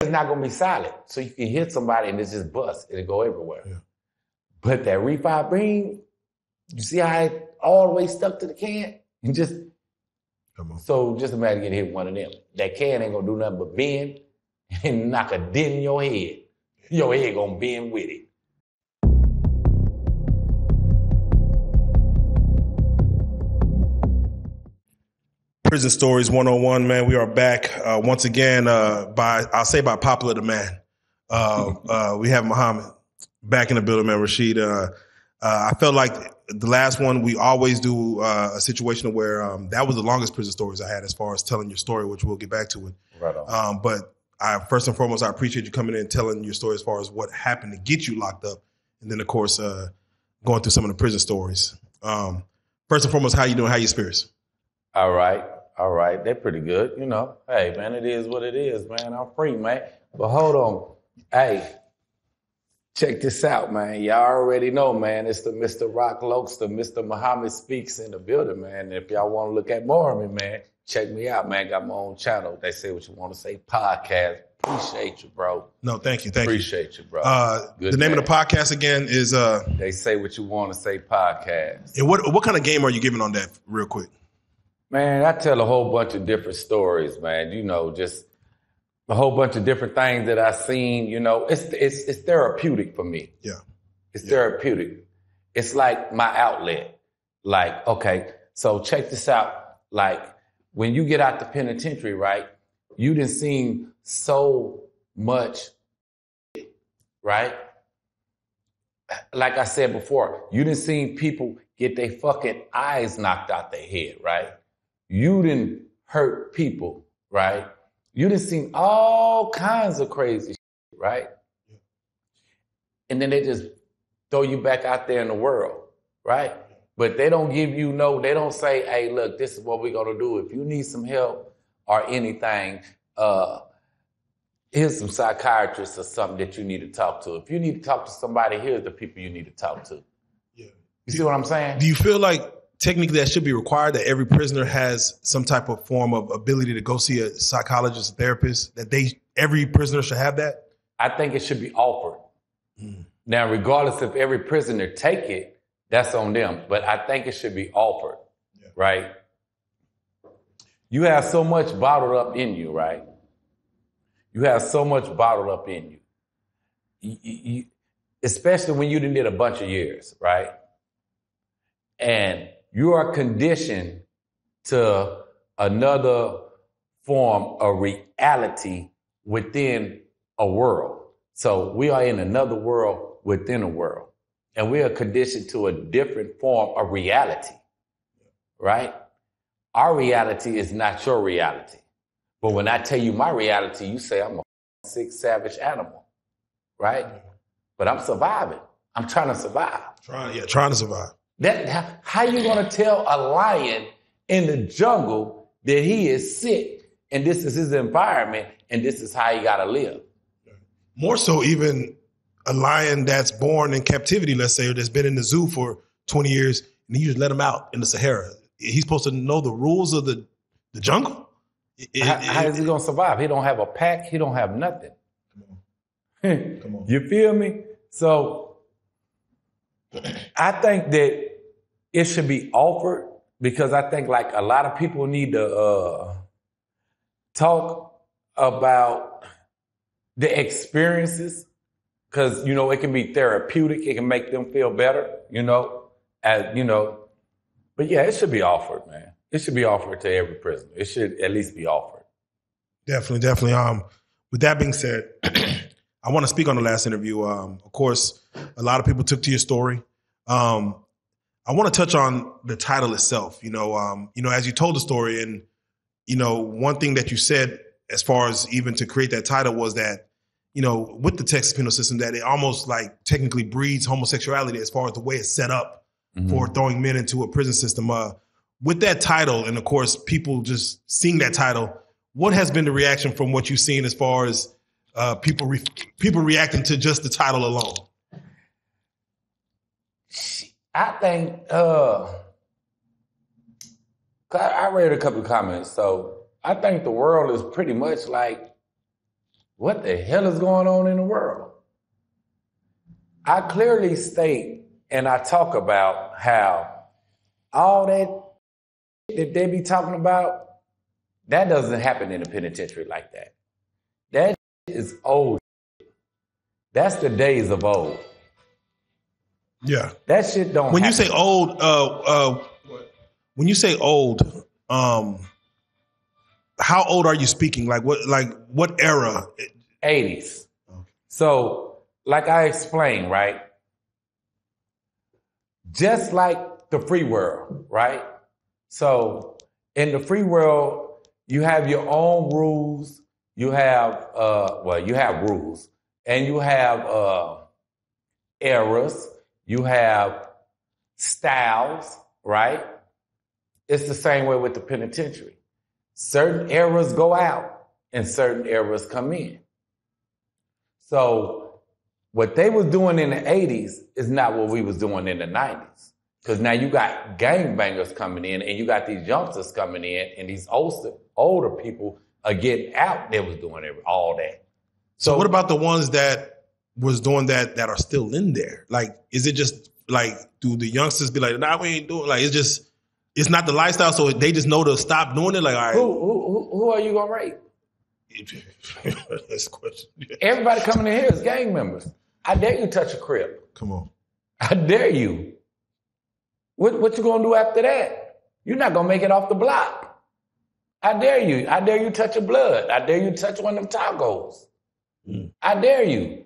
it's not gonna be solid. So you can hit somebody and it's just bust. It'll go everywhere. Yeah. But that refi beam, you see how it all the way stuck to the can? And just so just imagine getting hit with one of them. That can ain't gonna do nothing but bend and knock a dent in your head. Your head gonna bend with it. Prison Stories 101, man. We are back once again by popular demand. We have Mohammed back in the building, man. Rashid. I felt like the last one, we always do a situation where that was the longest prison stories I had as far as telling your story, which we'll get back to it. Right on. But first and foremost, I appreciate you coming in and telling your story as far as what happened to get you locked up. And then, of course, going through some of the prison stories. First and foremost, how you doing? How your spirits? All right. They're pretty good. You know, hey, man, it is what it is, man. I'm free, man. But hold on. Hey, check this out, man. Y'all already know, man. It's the Mr. Rock Lokes, the Mr. Mohammed Speaks in the building, man. And if y'all want to look at more of me, man, check me out, man. Got my own channel. They Say What You Want to Say podcast. Appreciate you, bro. No, thank you. Appreciate you, bro. The name of the podcast again is They Say What You Want to Say podcast. And what kind of game are you giving on that, real quick? Man, I tell a whole bunch of different stories, man. You know, just a whole bunch of different things that I've seen. You know, it's therapeutic for me. Yeah, it's therapeutic. It's like my outlet. Like, okay, so check this out. Like, when you get out the penitentiary, right? You done seen so much, right? Like I said before, you done seen people get their fucking eyes knocked out their head, right? You didn't hurt people, right? You done seen all kinds of crazy shit, right? And then they just throw you back out there in the world, right? But they don't give you they don't say, hey, look, this is what we're gonna do. If you need some help or anything, here's some psychiatrists or something that you need to talk to. If you need to talk to somebody, here's the people you need to talk to. Yeah. You see what I'm saying? Do you feel like technically that should be required, that every prisoner has some type of form of ability to go see a psychologist, a therapist, that every prisoner should have that? I think it should be offered. Now, regardless if every prisoner take it, that's on them. But I think it should be offered, right? You have so much bottled up in you, right? You have so much bottled up in you. Especially when you did a bunch of years, right? And you are conditioned to another form of reality within a world. So we are in another world within a world. And we are conditioned to a different form of reality, right? Our reality is not your reality. But when I tell you my reality, you say I'm a sick, savage animal, right? But I'm surviving. I'm trying to survive. Trying to survive. How you gonna tell a lion in the jungle that he is sick and this is his environment and this is how he gotta live? More so even a lion that's born in captivity, let's say, or that's been in the zoo for 20 years, and you just let him out in the Sahara. He's supposed to know the rules of the jungle? How is he gonna survive? He don't have a pack, he don't have nothing. Come on. You feel me? So I think that it should be offered because I think like a lot of people need to talk about the experiences because, you know, it can be therapeutic. It can make them feel better, But yeah, it should be offered, man. It should be offered to every prisoner. It should at least be offered. Definitely. With that being said, I want to speak on the last interview. Of course, a lot of people took to your story. I want to touch on the title itself. As you told the story, and one thing that you said as far as even to create that title was that, with the Texas penal system, that it almost like technically breeds homosexuality as far as the way it's set up for throwing men into a prison system. With that title, and of course, people just seeing that title, what has been the reaction from what you've seen as far as people reacting to just the title alone? I think I read a couple of comments, so I think the world is pretty much like what the hell is going on in the world? I clearly state and I talk about how all that they be talking about, that doesn't happen in the penitentiary like that. That is old. That's the days of old. Yeah. That shit don't When happen. you say old, when you say old, how old are you speaking? Like what era? 80s. Okay. So, like I explained, right? Just like the free world, right? So, in the free world, you have your own rules. You have, you have rules. And you have eras. You have styles, right? It's the same way with the penitentiary. Certain eras go out and certain eras come in. So what they was doing in the 80s is not what we was doing in the 90s. Because now you got gangbangers coming in and you got these youngsters coming in and these older people are getting out. They was doing all that. So what about the ones that was doing that are still in there? Like, is it just like, do the youngsters be like, nah, we ain't doing, like, it's not the lifestyle, so they just know to stop doing it? Like, all right. Who are you going to rape? That's the question. Everybody coming in here is gang members. I dare you touch a crib. Come on. I dare you. What you going to do after that? You're not going to make it off the block. I dare you. I dare you touch a blood. I dare you touch one of them tacos. I dare you.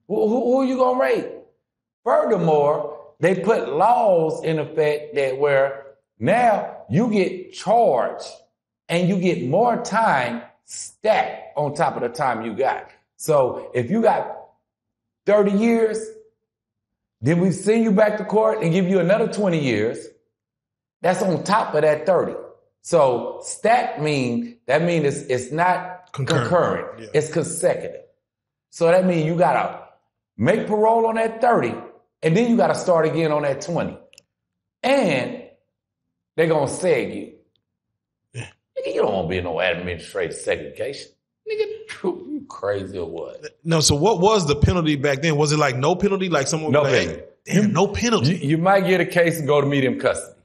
Who are you going to rape? Furthermore, they put laws in effect that where now you get charged and you get more time stacked on top of the time you got. So if you got 30 years, then we send you back to court and give you another 20 years. That's on top of that 30. So stacked means it's not concurrent. Yeah. It's consecutive. So that means you got to make parole on that 30, and then you got to start again on that 20. And they're going to seg you. Yeah. Nigga, you don't want to be in no administrative segregation. Nigga, you crazy or what? No, so what was the penalty back then? Was it like no penalty? Like someone no was penalty. Like, damn, no penalty. You might get a case and go to medium custody.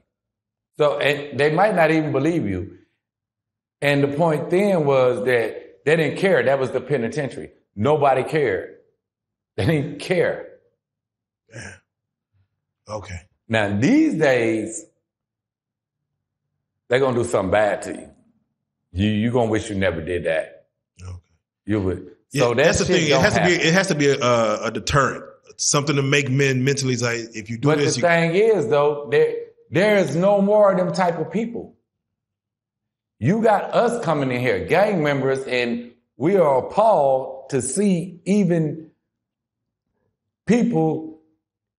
So, and they might not even believe you. And the point then was that they didn't care. That was the penitentiary. Nobody cared. They didn't care. Yeah. Okay. Now, these days, they're going to do something bad to you. You're going to wish you never did that. Okay. You would. Yeah, so that's the thing. It has to be a deterrent. Something to make men mentally like, if you do but this. But the thing is, though, there is no more of them type of people. You got us coming in here, gang members, and we are appalled to see even people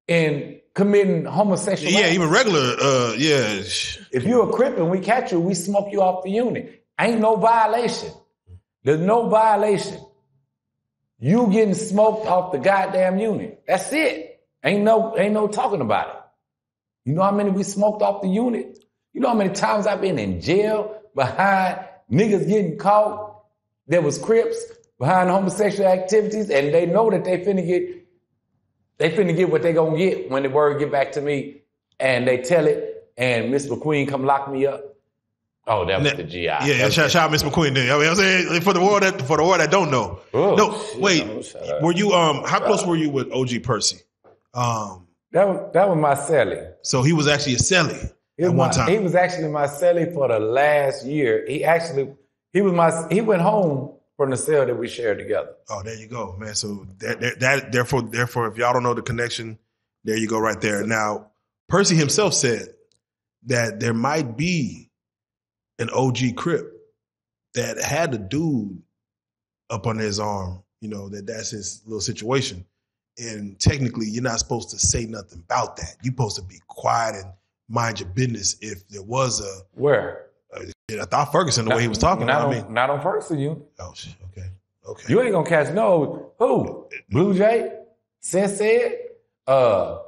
in committing homosexual acts. Yeah, even regular, yeah. If you're a Crip and we catch you, we smoke you off the unit. Ain't no violation. There's no violation. You getting smoked off the goddamn unit. That's it. Ain't no talking about it. You know how many we smoked off the unit? You know how many times I've been in jail behind niggas getting caught that was Crips behind homosexual activities, and they know that they finna get what they gonna get when the word get back to me, and they tell it, and Miss McQueen come lock me up. Oh, that was the GI. Yeah, shout out Miss McQueen then. I mean, I'm saying for the world that don't know. Oh, no, shit, wait. Were you how close were you with OG Percy? That was my cellie. So he was actually a cellie at one time. He was actually my cellie for the last year. He went home from the cell that we shared together. Oh, there you go, man. So therefore, if y'all don't know the connection, there you go right there. Now, Percy himself said that there might be an OG Crip that had a dude up under his arm, that's his little situation. And technically, you're not supposed to say nothing about that. You're supposed to be quiet and mind your business. If there was where? I thought Ferguson, the way he was talking. Not on Ferguson, you. Oh, shit. Okay. You ain't gonna catch who? Blue Jay? Said, the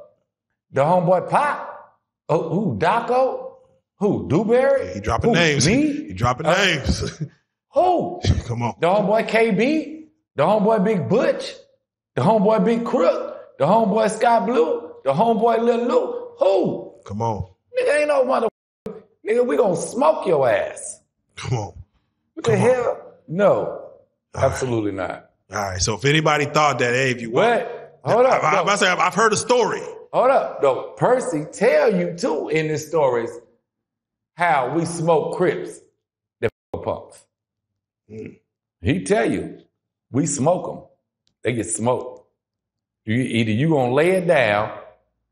homeboy Pop? Oh, who? Daco? Who? Dewberry? He dropping names. Me? He dropping names. Who? Come on. The homeboy KB? The homeboy Big Butch, the homeboy Big Crook, the homeboy Sky Blue, the homeboy Lil Lou. Who? Come on. Nigga ain't no mother. Nigga, we gonna smoke your ass. Come on. What the hell? No, absolutely not. All right. So if anybody thought that, hey, if you What? Hold up. I've heard a story. Hold up. No, Percy tell you too in his stories how we smoke Crips, the punks. He tell you, we smoke them. They get smoked. Either you gonna lay it down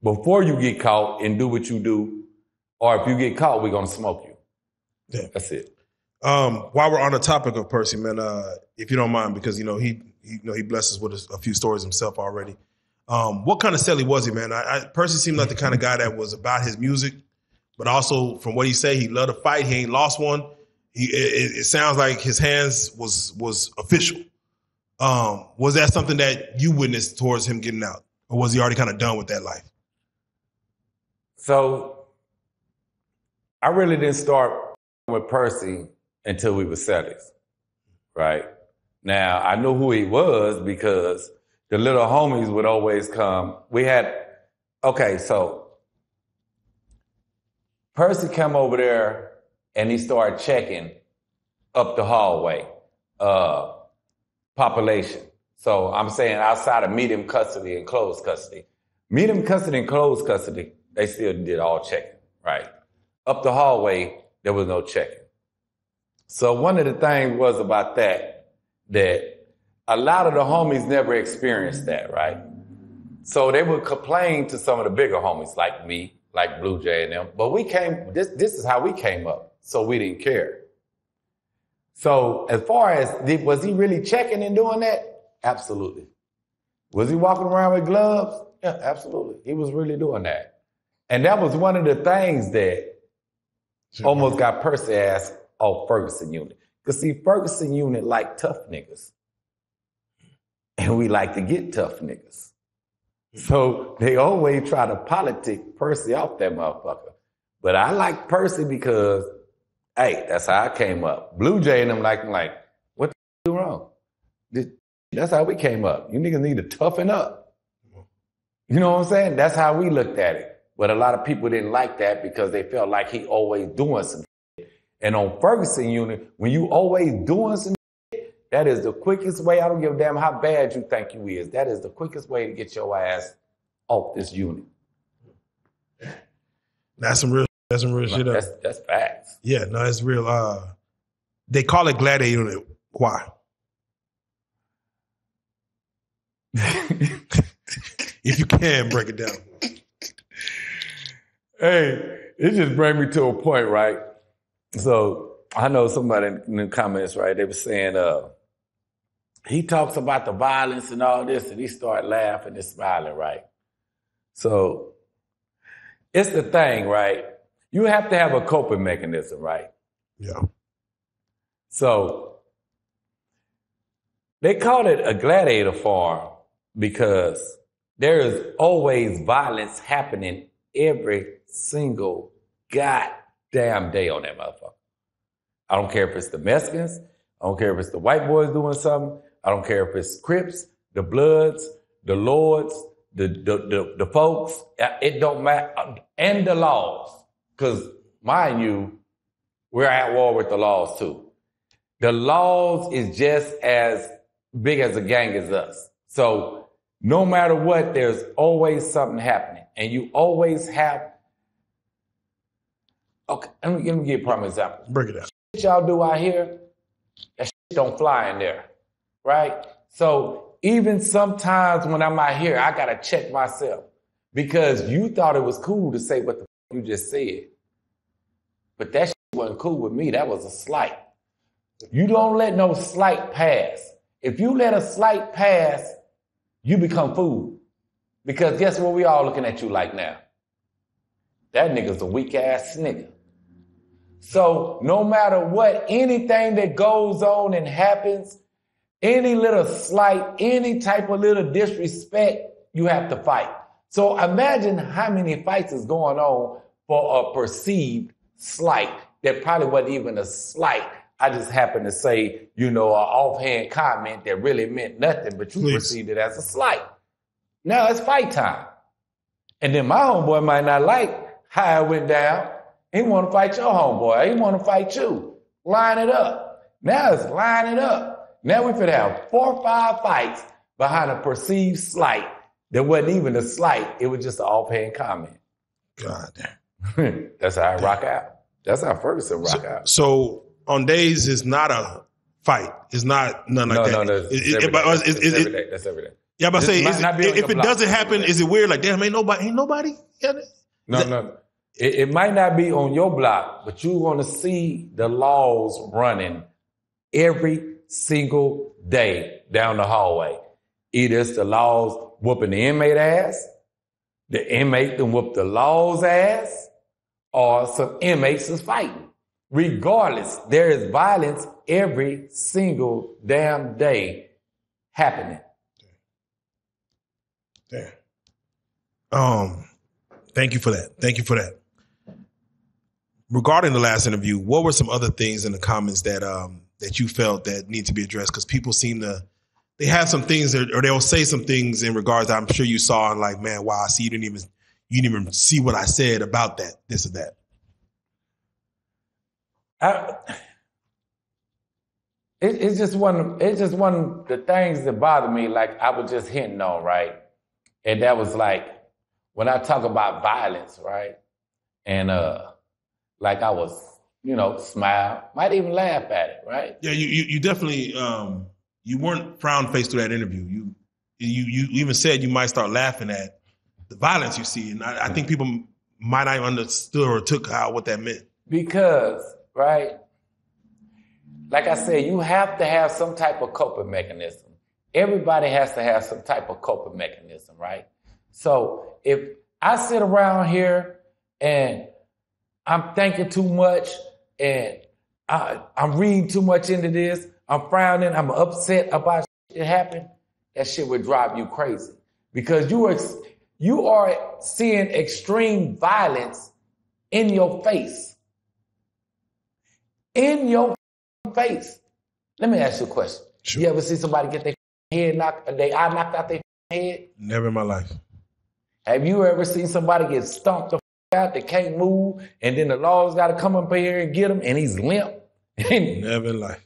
before you get caught and do what you do, or if you get caught, we're gonna smoke you. Yeah. That's it. While we're on the topic of Percy, man, if you don't mind, because he blesses with a few stories himself already. What kind of celly was he, man? Percy seemed like the kind of guy that was about his music, but also from what he say, he loved to fight. He ain't lost one. It sounds like his hands was official. Was that something that you witnessed towards him getting out, or was he already kind of done with that life? So I really didn't start with Percy until we were cellies, right? Now, I knew who he was because the little homies would always come. So Percy come over there and he started checking up the hallway, population. So I'm saying outside of medium custody and closed custody. Medium custody and closed custody, they still did all checking, right? Up the hallway, there was no checking. So one of the things was about that a lot of the homies never experienced that, right? So they would complain to some of the bigger homies like me, like Blue Jay and them. But this is how we came up, so we didn't care. So as far as, was he really checking and doing that? Absolutely. Was he walking around with gloves? Yeah, absolutely. He was really doing that. And that was one of the things that almost got Percy ass off Ferguson unit. Because see, Ferguson unit like tough niggas. And we like to get tough niggas. So they always try to politic Percy off that motherfucker. But I like Percy because, hey, that's how I came up. Blue Jay and them like, what the wrong? That's how we came up. You niggas need to toughen up. You know what I'm saying? That's how we looked at it. But a lot of people didn't like that because they felt like he always doing some shit. And on Ferguson unit, when you always doing some shit, that is the quickest way. I don't give a damn how bad you think you is. That is the quickest way to get your ass off this unit. That's some real shit. That's facts. Yeah, no, it's real. They call it gladiator unit. Why? If you can, break it down. Hey, it just brings me to a point, right? So I know somebody in the comments, right, they were saying, he talks about the violence and all this, and he started laughing and smiling, right? So it's the thing, right? You have to have a coping mechanism, right? Yeah. So they call it a gladiator farm because there is always violence happening every single goddamn day on that motherfucker. I don't care if it's the Mexicans. I don't care if it's the white boys doing something. I don't care if it's Crips, the Bloods, the Lords, the folks. It don't matter. And the laws. Because, mind you, we're at war with the laws too. The laws is just as big as a gang as us. So no matter what, there's always something happening. And you always have... Okay, let me give you a prime example. Break it down. Shit y'all do out here, that shit don't fly in there, right? So even sometimes when I'm out here, I got to check myself because you thought it was cool to say what the you just said. But that shit wasn't cool with me. That was a slight. You don't let no slight pass. If you let a slight pass, you become food. Because guess what we all looking at you like now? That nigga's a weak-ass nigga. So no matter what, anything that goes on and happens, any little slight, any type of little disrespect, you have to fight. So imagine how many fights is going on for a perceived slight that probably wasn't even a slight I just happened to say, you know, an offhand comment that really meant nothing, but you perceived it as a slight. Now it's fight time. And then my homeboy might not like how it went down. He want to fight your homeboy. He want to fight you. Line it up. Now it's line it up. Now we finna have 4 or 5 fights behind a perceived slight that wasn't even a slight. It was just an offhand comment. God damn. That's how I rock out. That's how Ferguson rock out. So on days it's not a fight. It's not nothing like that. No, that's every day. Yeah, but say if it doesn't happen, is it weird? Like, damn, ain't nobody? No. It might not be on your block, but you're going to see the laws running every single day down the hallway. Either it's the laws whooping the inmate ass, the inmate then whoop the law's ass, or some inmates is fighting. Regardless, there is violence every single damn day happening. Damn. Thank you for that. Regarding the last interview, what were some other things in the comments that you felt that need to be addressed? Because people seem to, they have some things or they'll say some things in regards that I'm sure you saw and like, man, wow, I see you didn't even see what I said about that, this or that. It's just one of the things that bother me, like I was just hinting on, right? And that was like, when I talk about violence, right? And like I was, you know, smile, might even laugh at it, right? Yeah, you definitely, you weren't frown-faced through that interview. You even said you might start laughing at the violence you see. And I think people might not have understood or took what that meant. Because, right, like I said, you have to have some type of coping mechanism. Everybody has to have some type of coping mechanism, right? So if I sit around here and I'm thinking too much and I'm reading too much into this, I'm frowning, I'm upset about shit that happened, that shit would drive you crazy. Because you are seeing extreme violence in your face. In your face. Let me ask you a question. Sure. You ever see somebody get their eye knocked out their head? Never in my life. Have you ever seen somebody get stomped the out, they can't move, and then the law's got to come up here and get him, and he's limp? Never in life.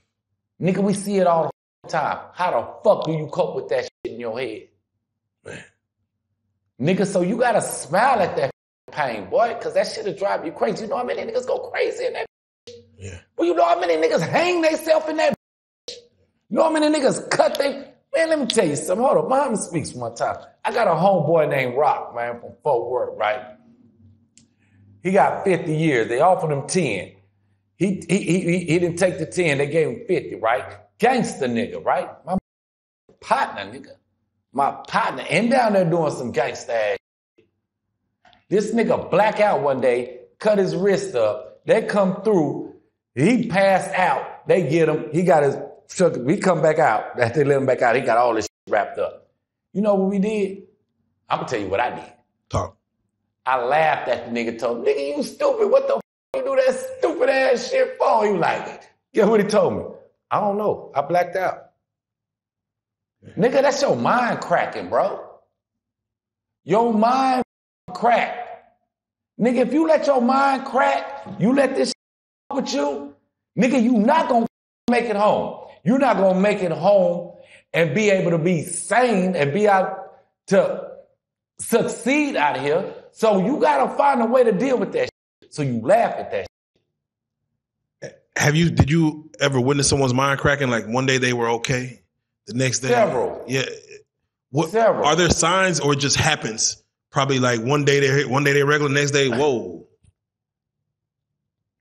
Nigga, we see it all the time. How the fuck do you cope with that shit in your head? Man. Nigga, so you got to smile at that pain, boy, because that shit will drive you crazy. You know how many niggas go crazy in that? Yeah. Well, you know how many niggas hang themselves in that? You know how many niggas cut they? Man, let me tell you something. Hold on. Mohammed speaks one time. I got a homeboy named Rock, man, from Fort Worth, right? He got 50 years. They offered him 10. He didn't take the 10. They gave him 50, right? Gangster nigga, right? My partner, nigga. My partner. And down there doing some gangster ass shit. This nigga black out one day, cut his wrist up. They come through. He passed out. They get him. He got his... We come back out. After they let him back out, he got all this shit wrapped up. You know what we did? I'm gonna tell you what I did. Talk. I laughed at the nigga, told him, nigga, you stupid. What the f*** you do that stupid ass shit for? He was like, guess what he told me? I don't know. I blacked out. Nigga, that's your mind cracking, bro. Your mind crack. Nigga, if you let your mind crack, you let this shit with you, nigga, you not gonna make it home. You're not going to make it home and be able to be sane and be out to succeed out here. So you got to find a way to deal with that shit. So you laugh at that shit. Did you ever witness someone's mind cracking? Like one day they were okay, the next day? Several. Yeah. Several. Are there signs or it just happens? Probably like one day they're regular, next day, whoa.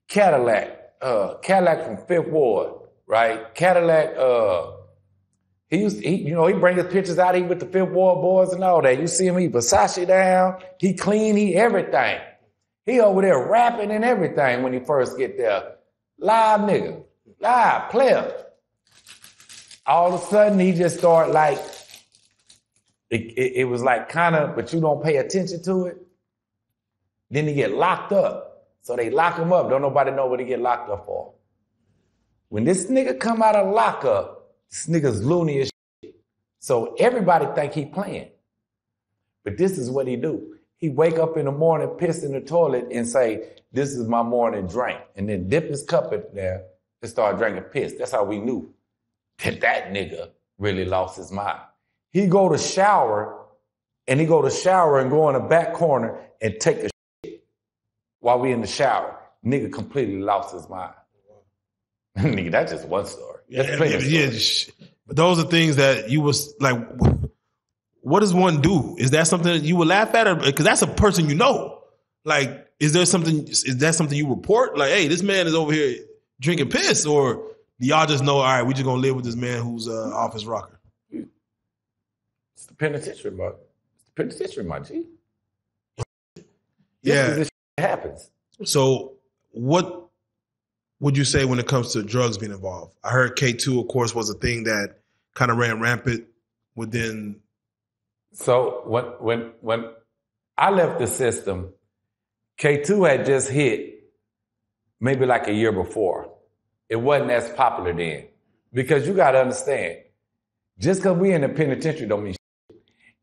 Cadillac from Fifth Ward. Right, Cadillac. He bring his pictures out. He with the Fifth Ward boys and all that. You see him, he Versace down. He clean. He everything. He over there rapping and everything when he first get there. Live nigga, live player. All of a sudden he just start like. It was like kind of, but you don't pay attention to it. Then he get locked up. So they lock him up. Don't nobody know what he get locked up for. When this nigga come out of lockup, this nigga's loony as shit. So everybody think he playing. But this is what he do. He wake up in the morning, piss in the toilet, and say, this is my morning drink. And then dip his cup in there and start drinking piss. That's how we knew that nigga really lost his mind. He go to shower and go in the back corner and take a shit while we in the shower. Nigga completely lost his mind. Nigga, that's just one story. But those are things that you was like, what does one do? Is that something that you would laugh at? Because that's a person you know. Like, is that something you report? Like, hey, this man is over here drinking piss, or do y'all just know, all right, we just gonna live with this man who's office rocker? It's the penitentiary, bro. It's the penitentiary, my G. Yeah. This shit happens. So what would you say when it comes to drugs being involved? I heard K2, of course, was a thing that kind of ran rampant within. So when I left the system, K2 had just hit maybe like a year before. It wasn't as popular then. Because you got to understand, just because we in the penitentiary don't mean shit.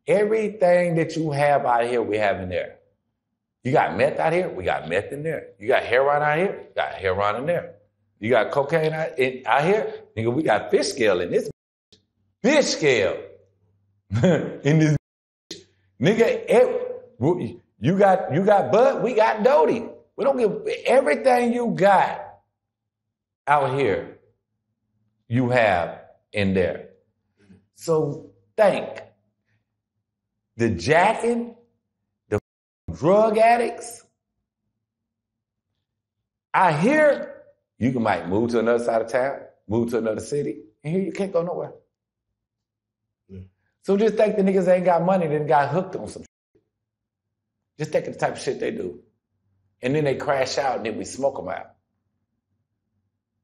Everything that you have out here, we have in there. You got meth out here, we got meth in there. You got heroin out here, you got heroin in there. You got cocaine out here, nigga, we got fish scale in this. Fish scale in this. Nigga, you got bud, we got Doty. We don't give everything you got out here, you have in there. So think the jacking, the drug addicts. I hear you might move to another side of town, move to another city, and here you can't go nowhere. Yeah. So just think the niggas ain't got money, then got hooked on some shit. Just think of the type of shit they do. And then they crash out and then we smoke them out.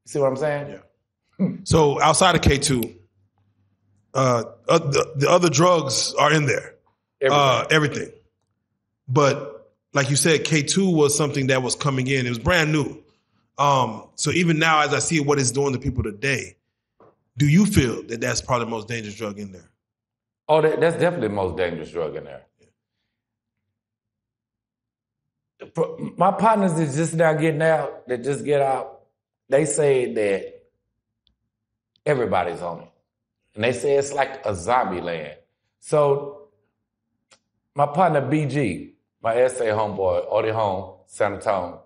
See what I'm saying? Yeah. So outside of K2, the other drugs are in there. Everything. But like you said, K2 was something that was coming in. It was brand new. So even now, as I see what it's doing to people today, do you feel that that's probably the most dangerous drug in there? Oh, that's definitely the most dangerous drug in there. My partners that just now getting out, that just get out, they say that everybody's on it. And they say it's like a zombie land. So my partner BG, my SA homeboy, Odi Home, San Antonio,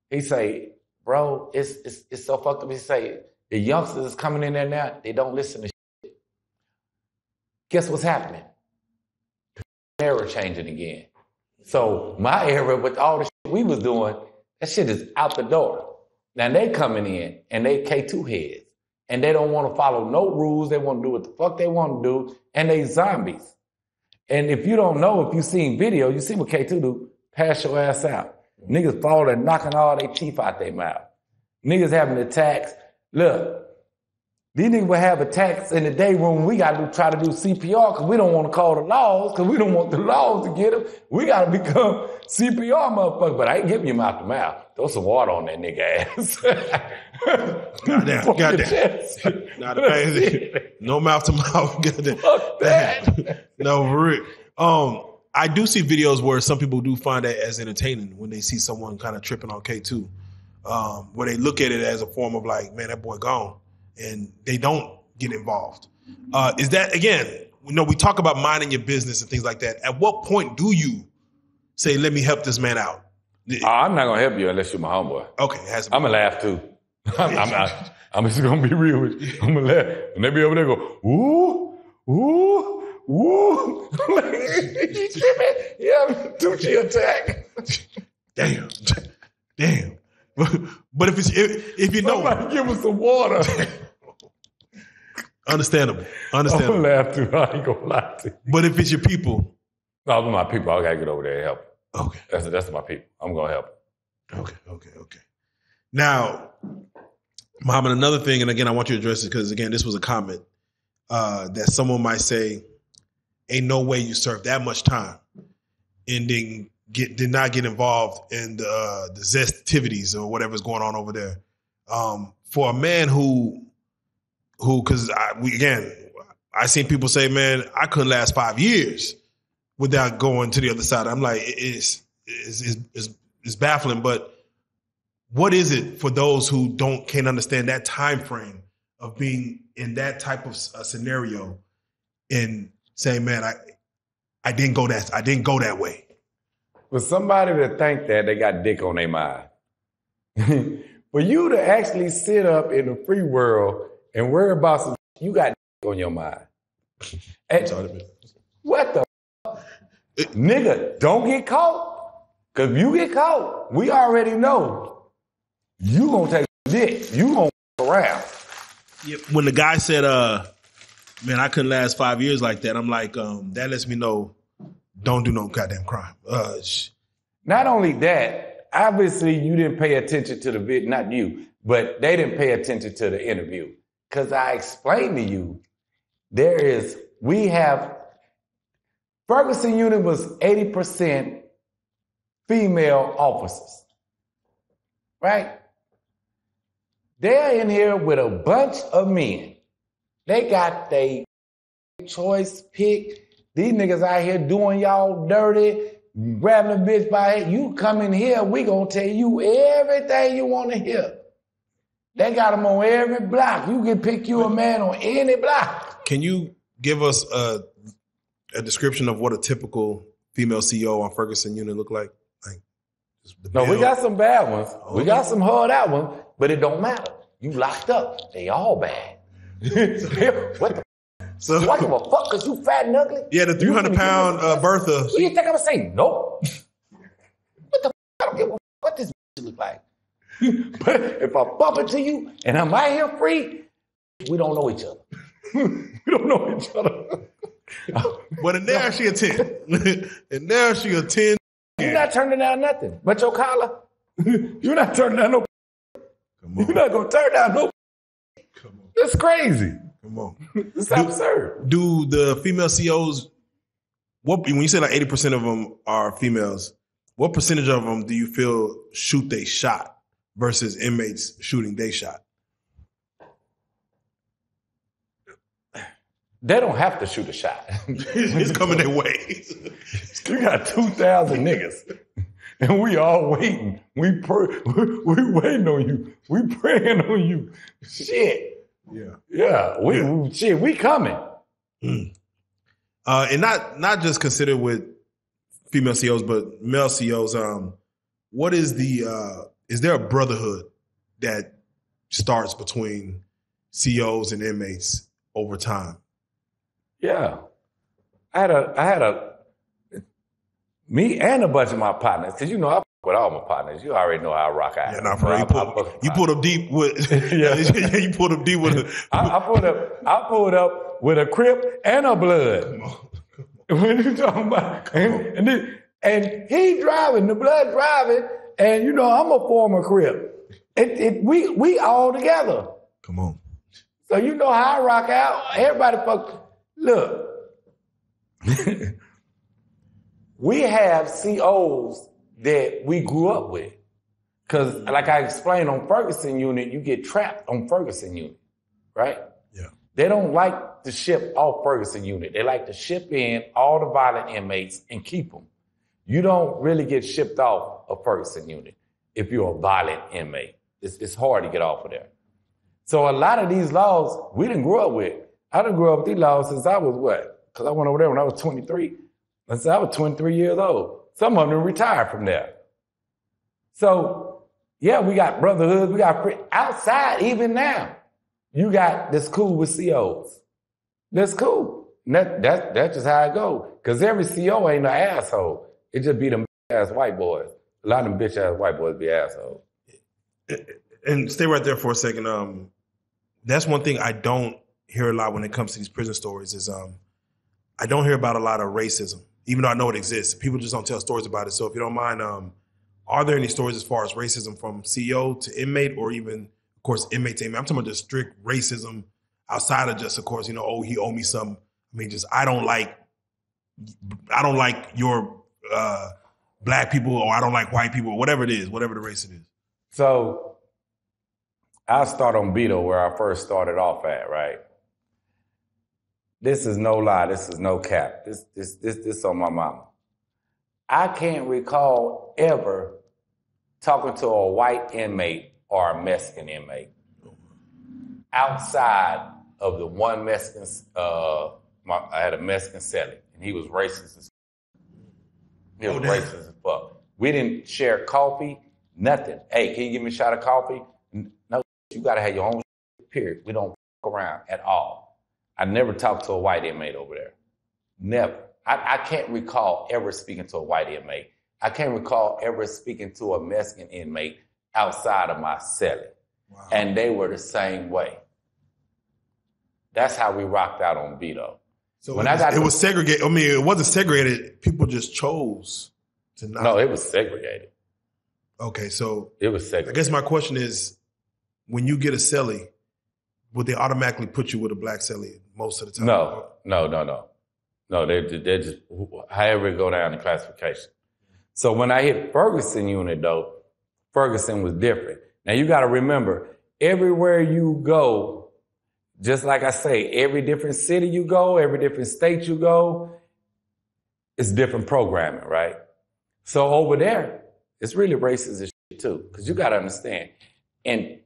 he say, bro, it's so fucked up. He say, the youngsters is coming in there now, they don't listen to shit. Guess what's happening? The era changing again. So my era with all the shit we was doing, that shit is out the door. Now they coming in and they K2 heads. And they don't want to follow no rules. They want to do what the fuck they want to do. And they zombies. And if you don't know, if you seen video, you see what K2 do, pass your ass out. Niggas fall and knocking all their teeth out their mouth. Niggas having attacks. Look, these niggas will have attacks in the day room. We got to try to do CPR because we don't want to call the laws because we don't want the laws to get them. We got to become CPR motherfuckers. But I ain't giving you mouth to mouth. Throw some water on that nigga ass. Goddamn. Not crazy. No mouth to mouth. Goddamn. Fuck that. No, for real. I do see videos where some people do find that as entertaining when they see someone kind of tripping on K2, where they look at it as a form of like, man, that boy gone, and they don't get involved. Is that, again, we talk about minding your business and things like that. At what point do you say, let me help this man out? I'm not going to help you unless you're my homeboy. Okay. I'm going to laugh too. I'm just going to be real with you. I'm going to laugh. And they be over there go, ooh, ooh, ooh. Yeah, Tucci attack. Damn. But if you know. Somebody give us some water. Understandable. I'm going to laugh too. I ain't going to lie to you. But if it's your people. No, my people. I got to get over there and help. Okay. That's my people. I'm going to help. Okay. Now, Mohammed, another thing, and again, I want you to address it because, again, this was a comment that someone might say, ain't no way you serve that much time and then did not get involved in the zestivities or whatever's going on over there. for a man who, because I seen people say, man, I couldn't last 5 years without going to the other side. I'm like, it's baffling. But what is it for those who can't understand that time frame of being in that type of scenario and saying, man, I didn't go that way. For somebody to think that, they got dick on their mind. For you to actually sit up in the free world and worry about some, you got dick on your mind. And what the nigga, don't get caught. Because if you get caught, we already know you gonna take dick. You gonna walk around. Yeah, when the guy said, man, I couldn't last 5 years like that, I'm like, that lets me know, don't do no goddamn crime. Not only that, obviously you didn't pay attention to the video, not you, but they didn't pay attention to the interview. Because I explained to you, Ferguson unit was 80% female officers, right? They're in here with a bunch of men. They got their choice pick. These niggas out here doing y'all dirty, grabbing a bitch by it. You come in here, we gonna tell you everything you want to hear. They got them on every block. You can pick you a man on any block. Can you give us a description of what a typical female CEO on Ferguson unit look like? No, we got some bad ones. Okay. We got some hard out ones, but it don't matter. You locked up. They all bad. What the so, what the fuck? Because you fat and ugly? Yeah, the 300-pound Bertha. What do you think I'm going to say? Nope. What the fuck? I don't give a fuck what this look like. But if I bump into you and I'm out here free, we don't know each other. We don't know each other. But in there, she a 10. And there, she a 10. You're not turning down nothing but your collar. You're not turning down no. Come on. You're not going to turn down no. Come on. That's crazy. Come on. It's absurd. Do the female CEOs, when you say like 80% of them are females, what percentage of them do you feel shoot they shot versus inmates shooting they shot? They don't have to shoot a shot. It's coming their way. You got 2,000 niggas, and we all waiting. We waiting on you. We praying on you. Shit. Yeah. We coming. Mm. And not just considered with female CEOs, but male CEOs. What is is there a brotherhood that starts between CEOs and inmates over time? Yeah. I had me and a bunch of my partners, because you know I fuck with all my partners. You already know how I rock out. Yeah, nah, bro. You pulled up deep with you pulled up deep with I pulled up with a Crip and a Blood. When you talking about and he driving, the Blood driving, and you know I'm a former Crip. We all together. Come on. So you know how I rock out. Everybody fuck. Look, we have COs that we grew up with. Because like I explained on Ferguson unit, you get trapped on Ferguson unit, right? Yeah. They don't like to ship off Ferguson unit. They like to ship in all the violent inmates and keep them. You don't really get shipped off a Ferguson unit if you're a violent inmate. It's hard to get off of there. So a lot of these laws we didn't grow up with. I didn't grow up with these laws since I was what? Because I went over there when I was 23. And so I was 23 years old. Some of them retired from there. So, yeah, we got brotherhood. We got outside even now. You got this cool with COs. That's cool. That's just how it goes. Because every CO ain't an asshole. It just be them ass white boys. A lot of them bitch ass white boys be assholes. And stay right there for a second. That's one thing I don't hear a lot when it comes to these prison stories is I don't hear about a lot of racism, even though I know it exists. People just don't tell stories about it. So if you don't mind, are there any stories as far as racism from CEO to inmate or even, of course, inmate to inmate? I'm talking about just strict racism outside of just, of course, oh, he owe me some. I mean, just I don't like your black people or I don't like white people or whatever it is, whatever the race it is. So I'll start on Beto where I first started off at, right? This is no lie. This is no cap. This on my mama. I can't recall ever talking to a white inmate or a Mexican inmate outside of the one Mexican. I had a Mexican cellie, and he was racist as He was racist as fuck. We didn't share coffee, nothing. Hey, can you give me a shot of coffee? No, you gotta have your own period. We don't fuck around at all. I never talked to a white inmate over there. Never. I can't recall ever speaking to a white inmate. I can't recall ever speaking to a Mexican inmate outside of my cellie. Wow. And they were the same way. That's how we rocked out on Beto. So when it was segregated. I mean, it wasn't segregated. People just chose to not. No, it was segregated. Okay, so it was segregated. I guess my question is, when you get a cellie, would they automatically put you with a black cellie most of the time? No, they just, however it go down in classification. So when I hit Ferguson unit, though, Ferguson was different. Now, you got to remember, everywhere you go, just like I say, every different city you go, every different state you go, it's different programming, right? So over there, it's really racist as shit, too, because you got to understand. In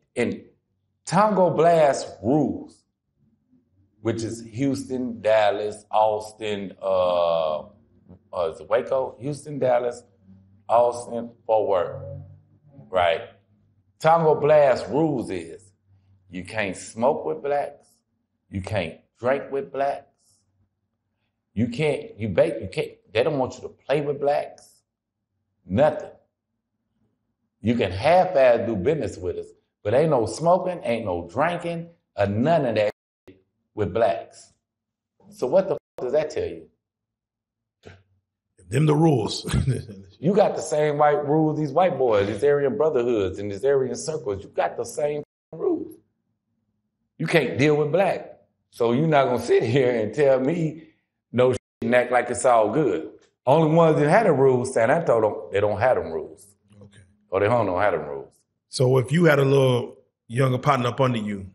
Tango Blast rules, which is Houston, Dallas, Austin, is it Waco? Houston, Dallas, Austin, Fort Worth, right? Tango Blast rules is you can't smoke with blacks, you can't drink with blacks, you can't, they don't want you to play with blacks, nothing. You can half-ass do business with us, but ain't no smoking, ain't no drinking, or none of that with blacks. So what the fuck does that tell you? Them the rules. You got the same white rules, these white boys, these Aryan brotherhoods, and these Aryan circles. You got the same rules. You can't deal with black. So you're not gonna sit here and tell me no shit and act like it's all good. Only ones that had the rules, San Antonio, they don't have them rules. Okay. Or they don't have them rules. So if you had a little younger partner up under you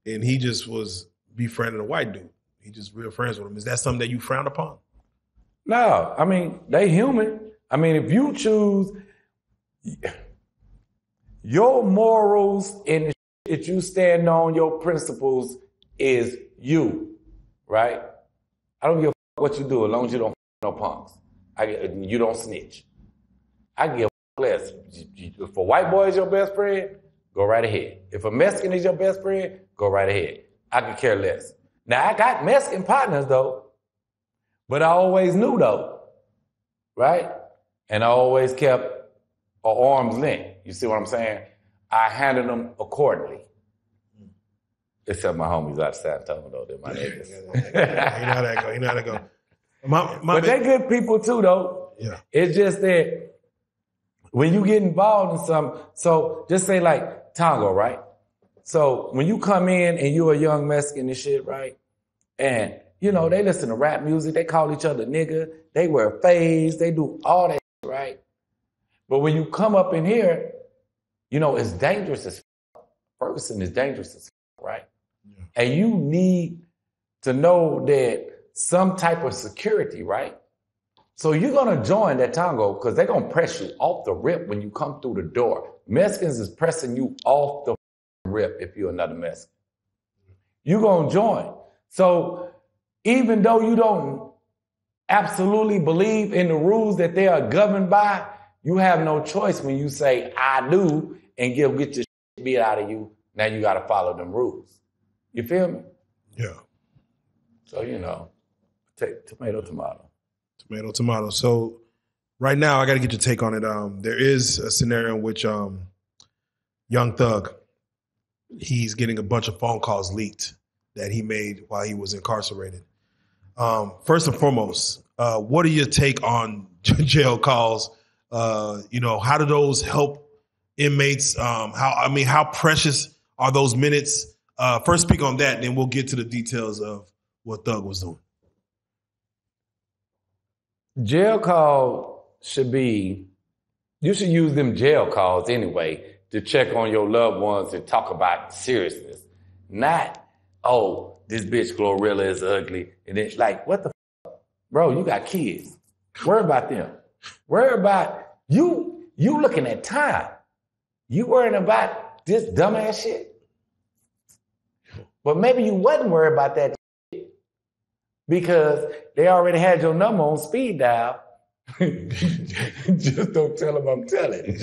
and he just was befriending a white dude, he just real friends with him, is that something that you frown upon? No, I mean, they human. I mean, if you choose your morals and the shit that you stand on, your principles is you, right? I don't give a fuck what you do as long as you don't no punks. You don't snitch. I give a less. If a white boy is your best friend, go right ahead. If a Mexican is your best friend, go right ahead. I could care less. Now, I got Mexican partners, though, but I always knew, though, right? And I always kept an arm's length. You see what I'm saying? I handled them accordingly. Except my homies out of San Antonio, though. They're my niggas. You know how that go. But they good people, too, though. Yeah. It's just that when you get involved in something, so just say like Tango, right? So when you come in and you're a young Mexican and shit, right? And, you know, they listen to rap music. They call each other nigga. They wear fades. They do all that shit, right? But when you come up in here, you know, it's dangerous as fuck. Ferguson is dangerous as fuck, right? Yeah. And you need to know that some type of security, right? So you're going to join that Tango because they're going to press you off the rip when you come through the door. Mexicans is pressing you off the rip if you're another Mexican. You're going to join. So even though you don't absolutely believe in the rules that they are governed by, you have no choice when you say, I do, and get your shit beat out of you. Now you got to follow them rules. You feel me? Yeah. So, you know, take tomato. Tomato, tomato. So right now, I got to get your take on it. There is a scenario in which Young Thug, he's getting a bunch of phone calls leaked that he made while he was incarcerated. First and foremost, what are your take on jail calls? You know, how do those help inmates? How precious are those minutes? First speak on that, then we'll get to the details of what Thug was doing. Jail call should be, you should use them jail calls anyway to check on your loved ones and talk about seriousness. Not, oh, this bitch Glorilla is ugly. And it's like, what the fuck? Bro, you got kids. Worry about them. Worry about you looking at time. You worrying about this dumbass shit. But maybe you wasn't worried about that shit because they already had your number on speed dial. Just don't tell them I'm telling.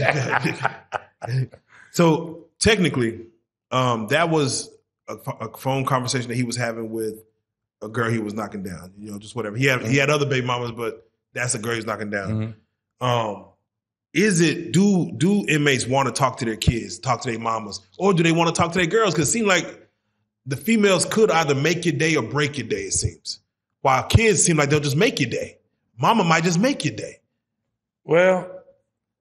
So technically, that was a phone conversation that he was having with a girl he was knocking down. You know, just whatever. He had other baby mamas, but that's a girl he's knocking down. Mm-hmm. Do inmates want to talk to their kids, talk to their mamas, or do they want to talk to their girls? Because it seems like the females could either make your day or break your day, it seems. While kids seem like they'll just make your day. Mama might just make your day. Well,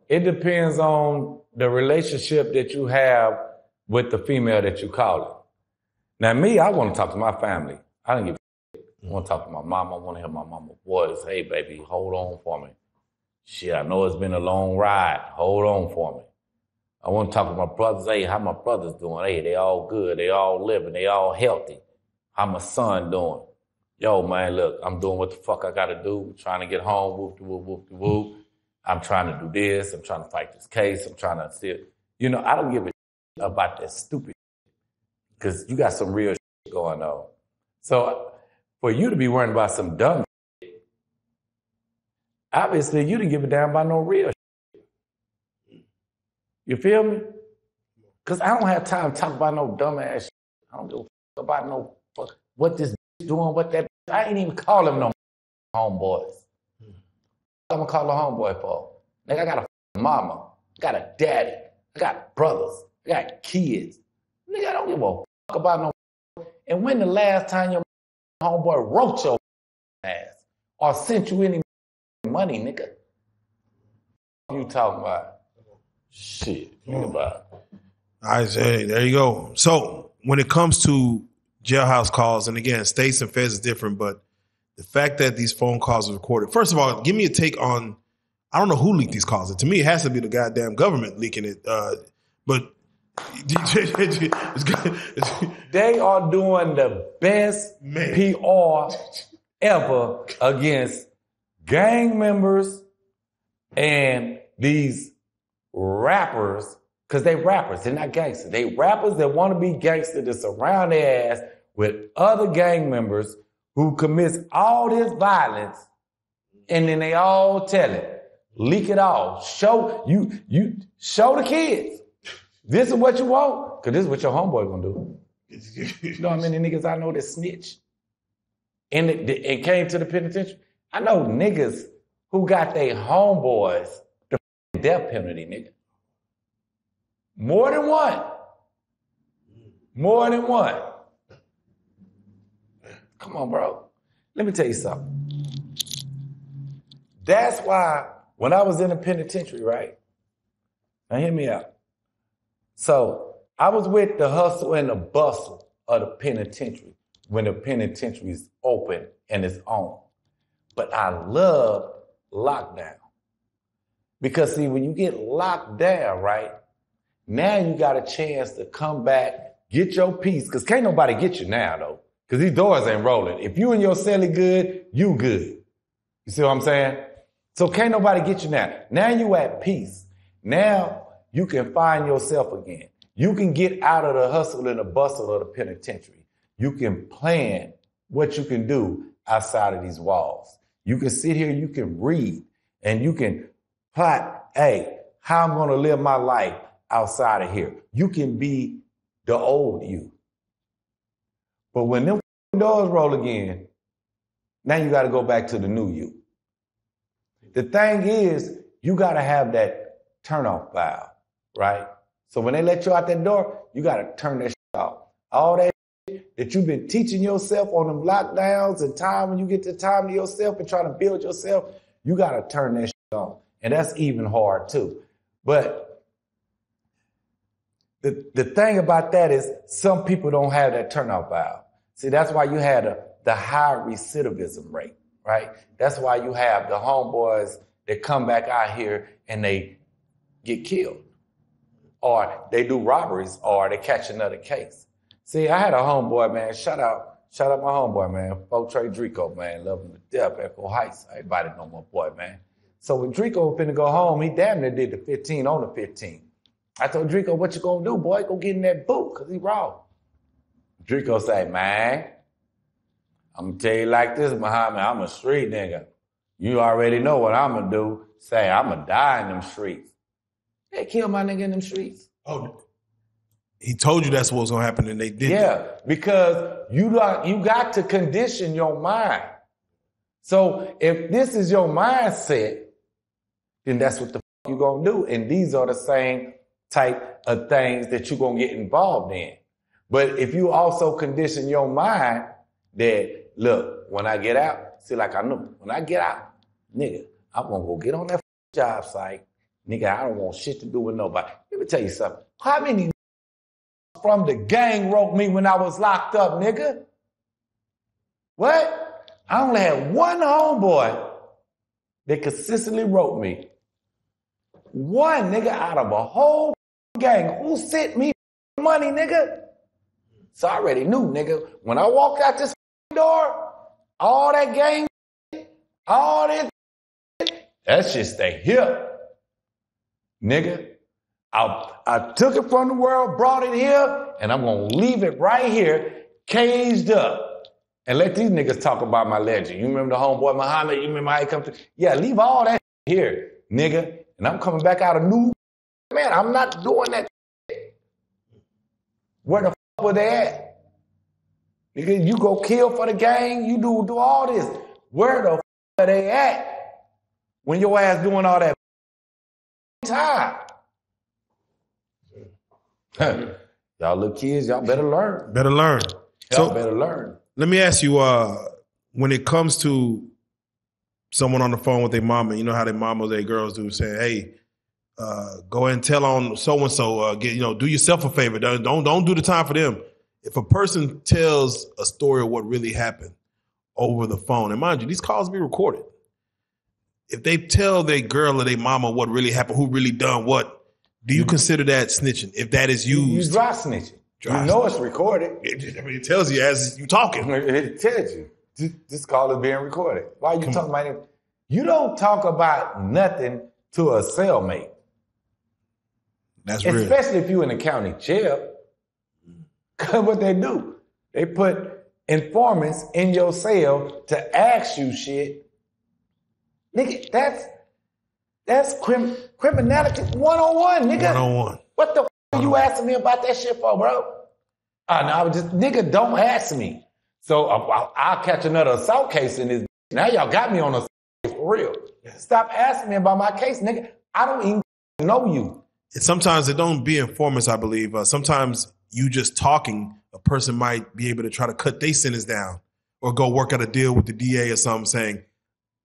it depends on the relationship that you have with the female that you call it. Now, me, I want to talk to my family. I don't give a shit. I want to talk to my mama. I want to hear my mama's voice. Hey, baby, hold on for me. Shit, I know it's been a long ride. Hold on for me. I want to talk to my brothers. Hey, how my brothers doing? Hey, they all good. They all living. They all healthy. How my son doing? Yo, man, look, I'm doing what the fuck I got to do. Trying to get home. Whoop-de-whoop. I'm trying to do this. I'm trying to fight this case. I'm trying to see it. You know, I don't give a shit about that stupid shit because you got some real shit going on. So for you to be worrying about some dumb shit, obviously you didn't give a damn about no real shit. You feel me? Because I don't have time to talk about no dumbass shit. I don't give a fuck about no fuck, what this bitch doing, what that. I ain't even call them no homeboys. I'm gonna call a homeboy for? Nigga, I got a mama, I got a daddy, I got brothers, I got kids. Nigga, I don't give a fuck about no. And when the last time your homeboy wrote your ass or sent you any money, nigga? What you talking about? Shit, think about it. I say, there you go. So when it comes to jailhouse calls, and again, states and feds is different, but the fact that these phone calls are recorded. First of all, give me a take on, I don't know who leaked these calls. To me, it has to be the goddamn government leaking it. But they are doing the best PR ever against gang members and these rappers, because they rappers, they're not gangsters. They rappers that want to be gangsters that surround their ass with other gang members who commits all this violence, and then they all tell it, leak it all, show show the kids. This is what you want, because this is what your homeboy gonna do. You know how many niggas I know that snitch and came to the penitentiary? I know niggas who got their homeboys the death penalty, nigga. More than one. More than one. Come on, bro. Let me tell you something. That's why when I was in the penitentiary, right? Now hear me out. So I was with the hustle and the bustle of the penitentiary when the penitentiary is open and it's on. But I love lockdown. Because see, when you get locked down, right? Now you got a chance to come back, get your peace, because can't nobody get you now, though. Because these doors ain't rolling. If you and your celly good, you good. You see what I'm saying? So can't nobody get you now. Now you at peace. Now you can find yourself again. You can get out of the hustle and the bustle of the penitentiary. You can plan what you can do outside of these walls. You can sit here, you can read, and you can plot, hey, how I'm going to live my life outside of here. You can be the old you. But when them doors roll again, now you got to go back to the new you. The thing is, you got to have that turn-off valve, right? So when they let you out that door, you got to turn that shit off. All that shit that you've been teaching yourself on them lockdowns and time when you get the time to yourself and trying to build yourself, you got to turn that shit off. And that's even hard too. But the thing about that is some people don't have that turn-off valve. See, that's why you had the high recidivism rate, right? That's why you have the homeboys that come back out here and they get killed. or they do robberies, or they catch another case. See, I had a homeboy, man. Shout out my homeboy, man. Folk Trey Drico, man. Love him to death. Echo Heights. Everybody know my boy, man. So when Drico was finna go home, he damn near did the 15 on the 15. I told Drico, what you gonna do, boy? Go get in that boot, because he raw. Drico say, man, I'm gonna tell you like this, Mohammed, I'm a street nigga. You already know what I'm gonna do. Say, I'm gonna die in them streets. They killed my nigga in them streets. Oh, he told you that's what was gonna happen, and they did. Yeah, because you got to condition your mind. So if this is your mindset, then that's what the fuck you gonna do. And these are the same type of things that you're gonna get involved in. But if you also condition your mind that, look, when I get out, see, like I knew, when I get out, nigga, I'm gonna go get on that job site. Nigga, I don't want shit to do with nobody. Let me tell you something. How many from the gang wrote me when I was locked up, nigga? What? I only had one homeboy that consistently wrote me. One nigga out of a whole gang who sent me money, nigga. So I already knew, nigga, when I walked out this door, all that gang, all this, that shit stay here. Nigga, I took it from the world, brought it here, and I'm gonna leave it right here, caged up, and let these niggas talk about my legend. You remember the homeboy Mohammed? You remember how he come to? Yeah, leave all that here, nigga. And I'm coming back out of new, man, I'm not doing that. Where the fuck were they at? Nigga, you go kill for the gang, you do all this. Where the fuck are they at? When your ass doing all that time. Y'all little kids, y'all better learn. Better learn. Y'all better learn. Let me ask you, when it comes to someone on the phone with their mama, you know how their mamas, their girls do, saying, hey, go ahead and tell on so-and-so, do yourself a favor. Don't do the time for them. If a person tells a story of what really happened over the phone, and mind you, these calls be recorded. If they tell their girl or their mama what really happened, who really done what, do you consider that snitching? If that is used, you dry snitching. You know it's recorded. It tells you as you talking. It tells you. This call is being recorded. Why are you talking about it? You don't talk about nothing to a cellmate. That's real. Especially if you're in the county jail. Because what they do, they put informants in your cell to ask you shit. Nigga, that's criminality 101, nigga. 101. What the f*** are you asking me about that shit for, bro? No, I was just, nigga, don't ask me. So I'll catch another assault case in this. Now y'all got me on a case for real. Stop asking me about my case, nigga. I don't even know you. And sometimes it don't be informants, I believe. Sometimes you just talking, a person might be able to try to cut their sentence down or go work out a deal with the DA or something saying,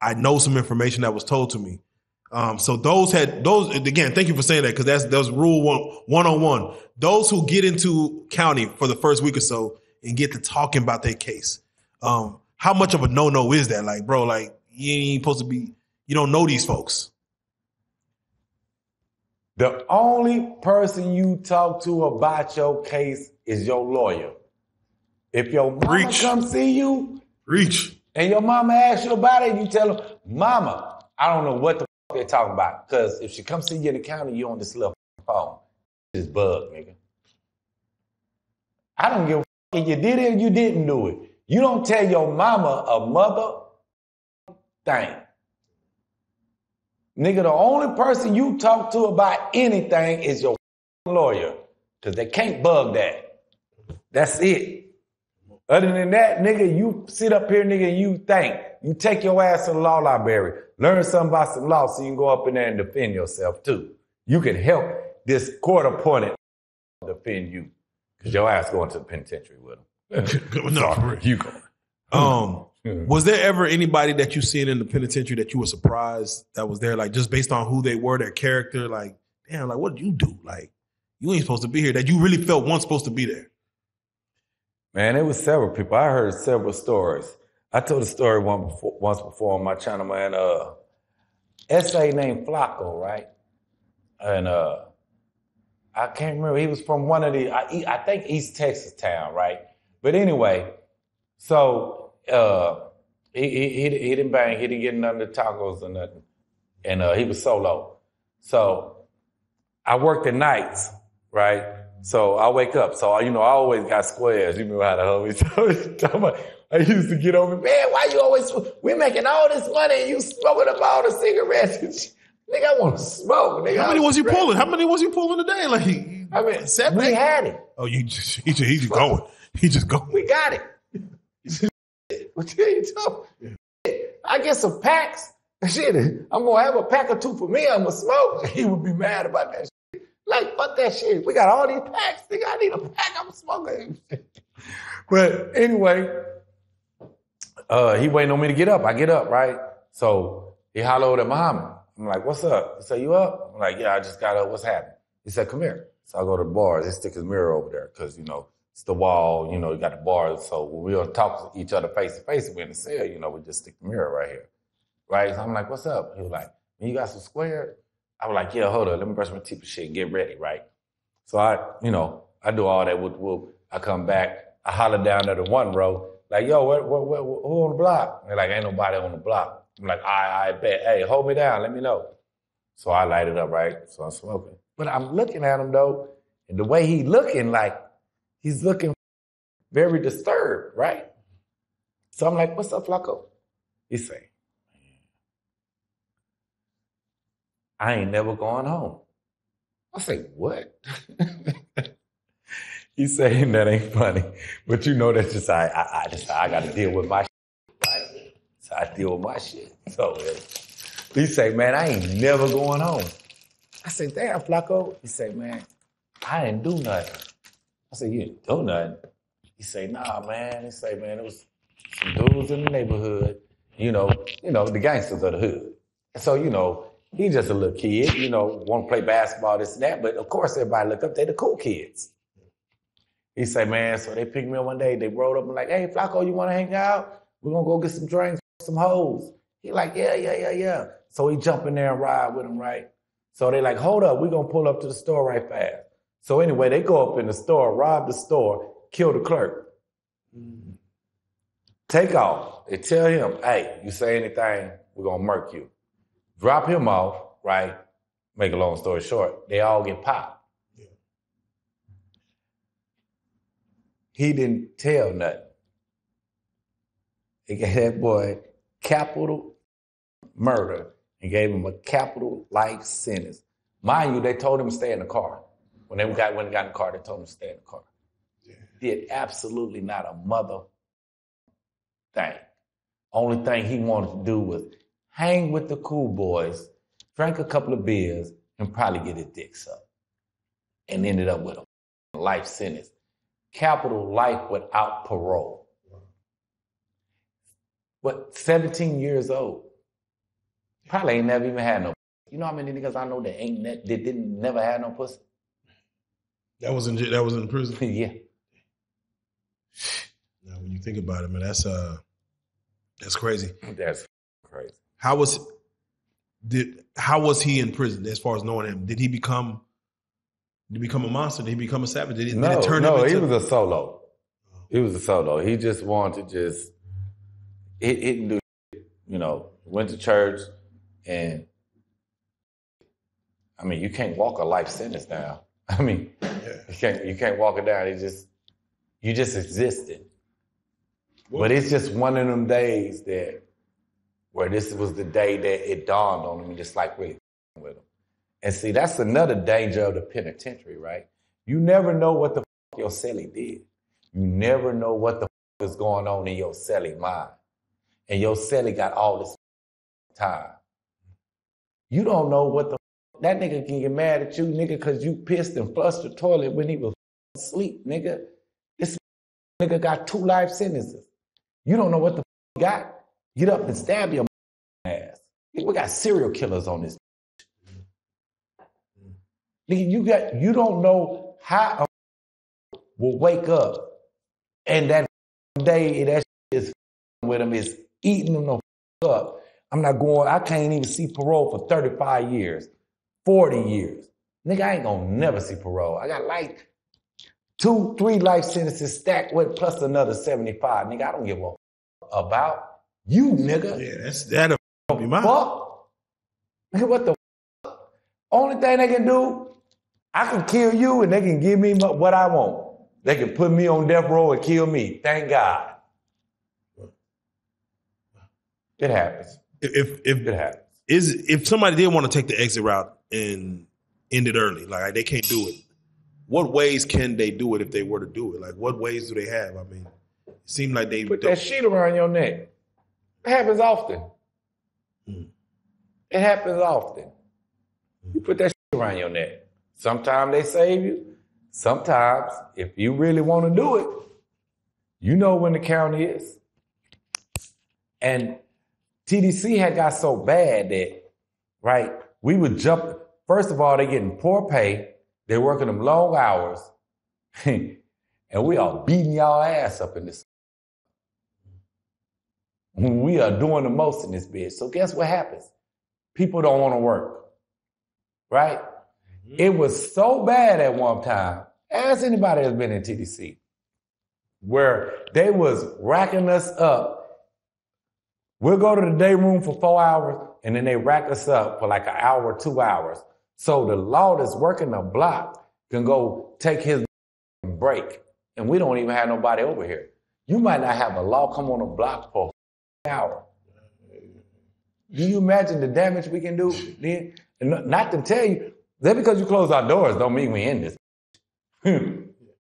I know some information that was told to me. So those again, thank you for saying that, because that's rule 101. Those who get into county for the first week or so and get to talking about their case. How much of a no-no is that? Like, bro, like you ain't supposed to be, you don't know these folks. The only person you talk to about your case is your lawyer. If your mama come see you, and your mama asks you about it, you tell her, Mama, I don't know what the fuck they're talking about. Because if she comes see you in the county, you on this little phone. This bug, nigga. I don't give a fuck if you did it or you didn't do it. You don't tell your mama a mother thing. Nigga, the only person you talk to about anything is your lawyer. Because they can't bug that. That's it. Other than that, nigga, you sit up here, nigga, and you think. You take your ass to the law library. Learn something about some law so you can go up in there and defend yourself, too. You can help this court-appointed defend you. Because your ass going to the penitentiary with them. No, you go. Was there ever anybody that you seen in the penitentiary that you were surprised that was there, like just based on who they were, their character, like, damn, like what did you do? Like, you ain't supposed to be here, that you really felt once supposed to be there? Man, it was several people. I heard several stories. I told a story once before on my channel, man. SA named Flacco, right? And I can't remember. He was from one of the, I think East Texas town, right? But anyway, so he didn't bang. He didn't get none of the tacos or nothing. And he was solo. So I worked the nights, right? So I wake up. So, I always got squares. You know how the homies I used to get over, man, why you always, we're making all this money and you smoking up all the cigarettes and shit. Nigga, I want to smoke. Nigga, how many was you pulling? How many was you pulling a day? Like, I mean, 7? we had it. Oh, he just going. He just going. We got it. What you talking? I get some packs. Shit, I'm gonna have a pack or two for me. I'm gonna smoke. He would be mad about that shit. Like, fuck that shit. We got all these packs. Nigga, I need a pack. I'm smoking. But anyway, he waiting on me to get up. I get up, right? So he hollered at Mohammed. I'm like, what's up? He said, you up? I'm like, yeah, I just got up. What's happening? He said, come here. So I go to the bars. He stick his mirror over there because, it's the wall. You got the bars. So when we don't talk to each other face to face, we're in the cell, we just stick the mirror right here. Right? So I'm like, what's up? He was like, you got some square? I was like, yeah, hold on. Let me brush my teeth and shit and get ready, right? So I do all that. Whoop. I come back. I holler down at the one row. Like, yo, who on the block? They're like, ain't nobody on the block. I'm like, I bet. Hey, hold me down. Let me know. So I light it up, right? So I'm smoking. But I'm looking at him, though, and the way he looking, like, he's looking very disturbed, right? So I'm like, what's up, Flacco? He say, I ain't never going home. I say, what? He saying that ain't funny, but that's just I got to deal with my shit, right? So I deal with my shit. So he say, man, I ain't never going home. I say, damn, Flacco. He say, man, I didn't do nothing. I said, you didn't do nothing. He say, nah, man. He say, man, it was some dudes in the neighborhood, the gangsters of the hood. So, he just a little kid, want to play basketball, this and that. But of course, everybody look up, they the cool kids. He say, man, so they picked me up one day. They rolled up and like, hey, Flacco, you want to hang out? We're going to go get some drinks, some hoes. He like, yeah. So he jump in there and ride with him, right? So they like, hold up, we're going to pull up to the store right fast. So anyway, they go up in the store, rob the store, kill the clerk. Take off. They tell him, hey, you say anything, we're going to murk you. Drop him off, right? Make a long story short, they all get popped. Yeah. He didn't tell nothing. They gave that boy capital murder and gave him a capital life sentence. Mind you, they told him to stay in the car. When they got in the car, they told him to stay in the car. Yeah. Did absolutely not a mother thing. Only thing he wanted to do was hang with the cool boys, drank a couple of beers, and probably get his dick sucked. And ended up with a life sentence. Capital life without parole. But 17 years old. Probably ain't never even had no. You know how many niggas I know that didn't never had no pussy? That was in prison? Yeah. Now, when you think about it, man, that's crazy. That's crazy. How was he in prison as far as knowing him? Did he become a monster? Did he become a savage? Did it turn him into... he was a solo. He was a solo. He just wanted to he didn't do, went to church and, you can't walk a life sentence down. You can't walk it down. You just existed. But it's just one of them days where this was the day that it dawned on me, just like really with him. And see, that's another danger of the penitentiary, right? You never know what the your cellie did. You never know what the is going on in your cellie mind. And your cellie got all this time. You don't know what the that nigga can get mad at you, nigga, because you pissed and flushed the toilet when he was asleep, nigga. This nigga got 2 life sentences. You don't know what the he got. Get up and stab your ass. We got serial killers on this. Nigga, you don't know how a will wake up and that day that is with him is eating him the up. I can't even see parole for 35 years, 40 years. Nigga, I ain't gonna never see parole. I got like 2, 3 life sentences stacked with plus another 75. Nigga, I don't give a about you, nigga. Yeah, that'll be mine. Fuck. Nigga, what the fuck? Only thing they can do, I can kill you and they can give me what I want. They can put me on death row and kill me. Thank God. It happens. It happens. If somebody did want to take the exit route and end it early, like they can't do it, what ways can they do it if they were to do it? Like what ways do they have? I mean, it seems like they put that sheet around your neck. It happens often. It happens often. You put that shit around your neck. Sometimes they save you. Sometimes, if you really want to do it, you know when the count is. And TDC had got so bad that, right, we would jump. First of all, they getting poor pay. They're working them long hours. And we are beating y'all ass up in this. We are doing the most in this bitch. So guess what happens? People don't want to work, right? It was so bad at one time, ask anybody that's been in TDC, where they was racking us up. We'll go to the day room for 4 hours, and then they rack us up for like an hour, 2 hours. So the law that's working the block can go take his break, and we don't even have nobody over here. You might not have a law come on the block for an hour. Do you imagine the damage we can do then? And not to tell you, that because you close our doors don't mean we in this.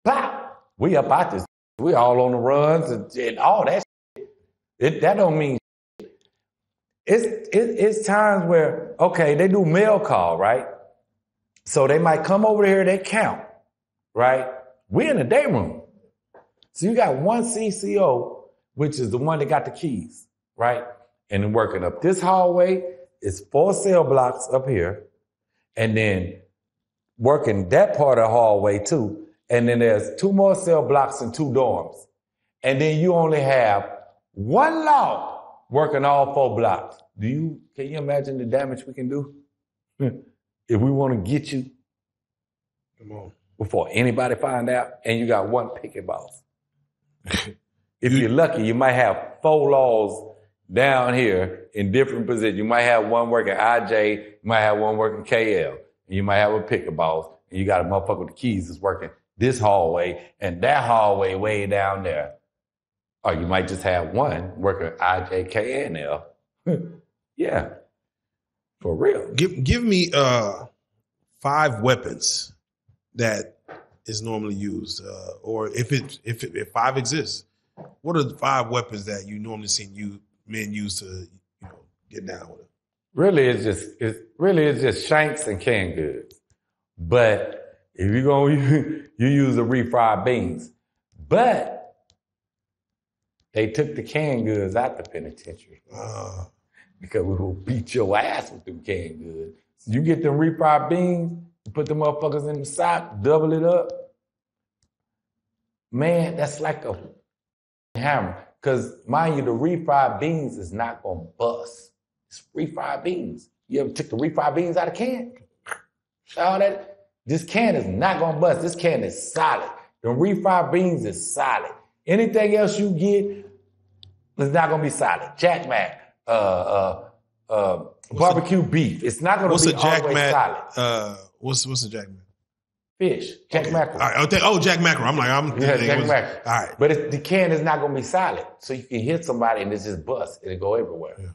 Pop! We up out this. We all on the runs and all that shit. That don't mean shit. It's times where, okay, they do mail call, right? So they might come over here, they count, right? We're in the day room. So you got one CCO, which is the one that got the keys, right? And then working up this hallway, it's 4 cell blocks up here. And then working that part of the hallway too. And then there's 2 more cell blocks and 2 dorms. And then you only have 1 law working all 4 blocks. Can you imagine the damage we can do? If we want to get you, come on, before anybody find out, and you got 1 picket boss. If you're lucky, you might have 4 laws down here in different positions. You might have 1 working IJ, you might have 1 working KL, and you might have a picket boss, and you got a motherfucker with the keys that's working this hallway and that hallway way down there. Or you might just have 1 working IJ, K, and L. Yeah, for real. Give me 5 weapons that is normally used, or if 5 exists, what are the 5 weapons that you normally see men use to get down with it? Really, it's just shanks and canned goods. But if you're gonna you use the refried beans, but they took the canned goods out the penitentiary because we will beat your ass with them canned goods. So you get them refried beans, you put them motherfuckers in the sock, double it up. Man, that's like a hammer. Because, mind you, the refried beans is not going to bust. It's refried beans. You ever took the refried beans out of can? All that? This can is not going to bust. This can is solid. The refried beans is solid. Anything else you get is not going to be solid. Jack Mac, barbecue beef. It's not going to be always solid. What's a Jack Mac? Fish. Jack mackerel. Jack mackerel. Jack mackerel. All right. But the can is not going to be solid. So you can hit somebody and it just busts. It'll go everywhere. Yeah.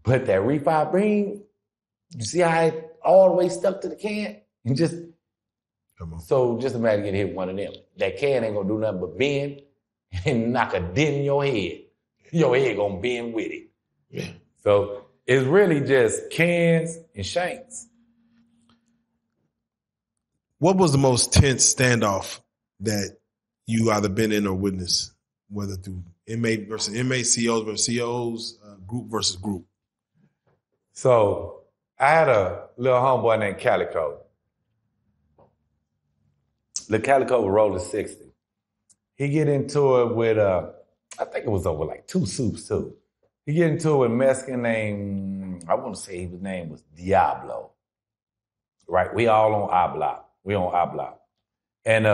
But that refried bean, you see how it all the way stuck to the can? And just, come on. So just imagine getting hit with one of them. That can ain't going to do nothing but bend and knock a dent in your head. Your head going to bend with it. Yeah. So it's really just cans and shanks. What was the most tense standoff that you either been in or witnessed, whether through inmate versus inmate, COs versus COs, group versus group? So I had a little homeboy named Calico. The Calico was rolling 60. He get into it with, I think it was over like 2 soups too. He get into it with a Mexican named, I want to say his name was Diablo. right? We all on our block. We on our block. And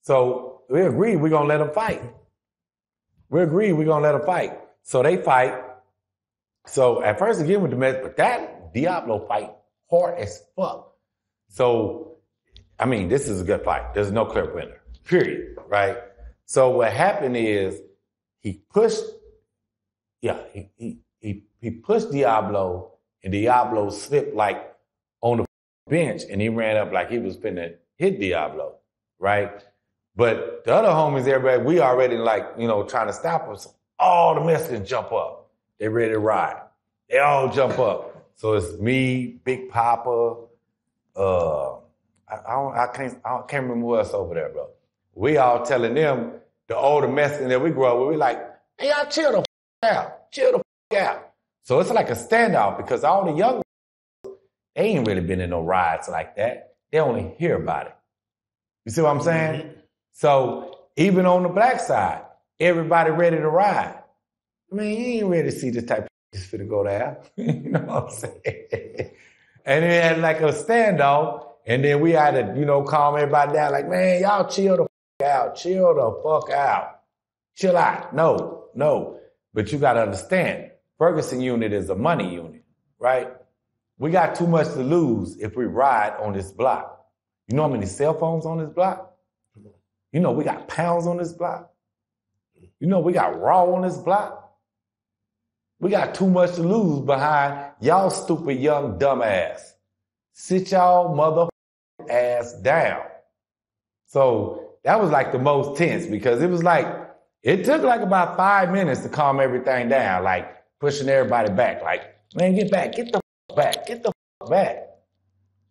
so we agreed we're going to let them fight. We agreed we're going to let them fight. So they fight. So at first again with the mess, but that Diablo fight hard as fuck. So, I mean, this is a good fight. There's no clear winner, period, right? So what happened is he pushed Diablo, and Diablo slipped like on the bench, and he ran up like he was finna hit Diablo, right? But the other homies, everybody, we already like, you know, trying to stop us. All the Mexicans jump up. They ready to ride. They all jump up. So it's me, Big Papa, I can't remember who else over there, bro. We all telling them, the older Mexicans that we grew up with, we like, hey, y'all chill the out. Chill the out. So it's like a standoff because all the young, they ain't really been in no rides like that. They only hear about it. You see what I'm saying? Mm-hmm. So even on the black side, everybody ready to ride. I mean, you ain't ready to see this type of shit finna go down. You know what I'm saying? And it had like a standoff, and then we had to, you know, calm everybody down. Like, man, y'all chill the fuck out. Chill the fuck out. Chill out. No. But you got to understand, Ferguson unit is a money unit, right? We got too much to lose if we ride on this block. You know how many cell phones on this block? You know we got pounds on this block. You know we got raw on this block. We got too much to lose behind y'all stupid young dumbass. Sit y'all mother ass down. So that was like the most tense because it was like, it took like about 5 minutes to calm everything down, like pushing everybody back. Like, man, get back, get the back, get the back.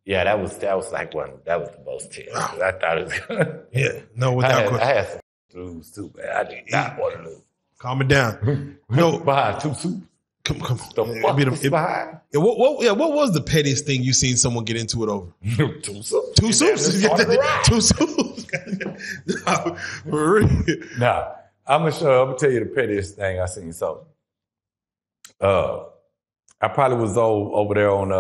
Yeah, that was like that was the most tense. I thought it was good. Yeah, no, without question. I had some to lose too, man. I did not want to lose. Calm it down. No, behind 2 soups. Come. The fuck is behind? Yeah, what was the pettiest thing you seen someone get into it over? 2 soups. 2 soups. 2 soups. No, for real. Nah, I'm gonna tell you the pettiest thing I seen. So, I probably was over there on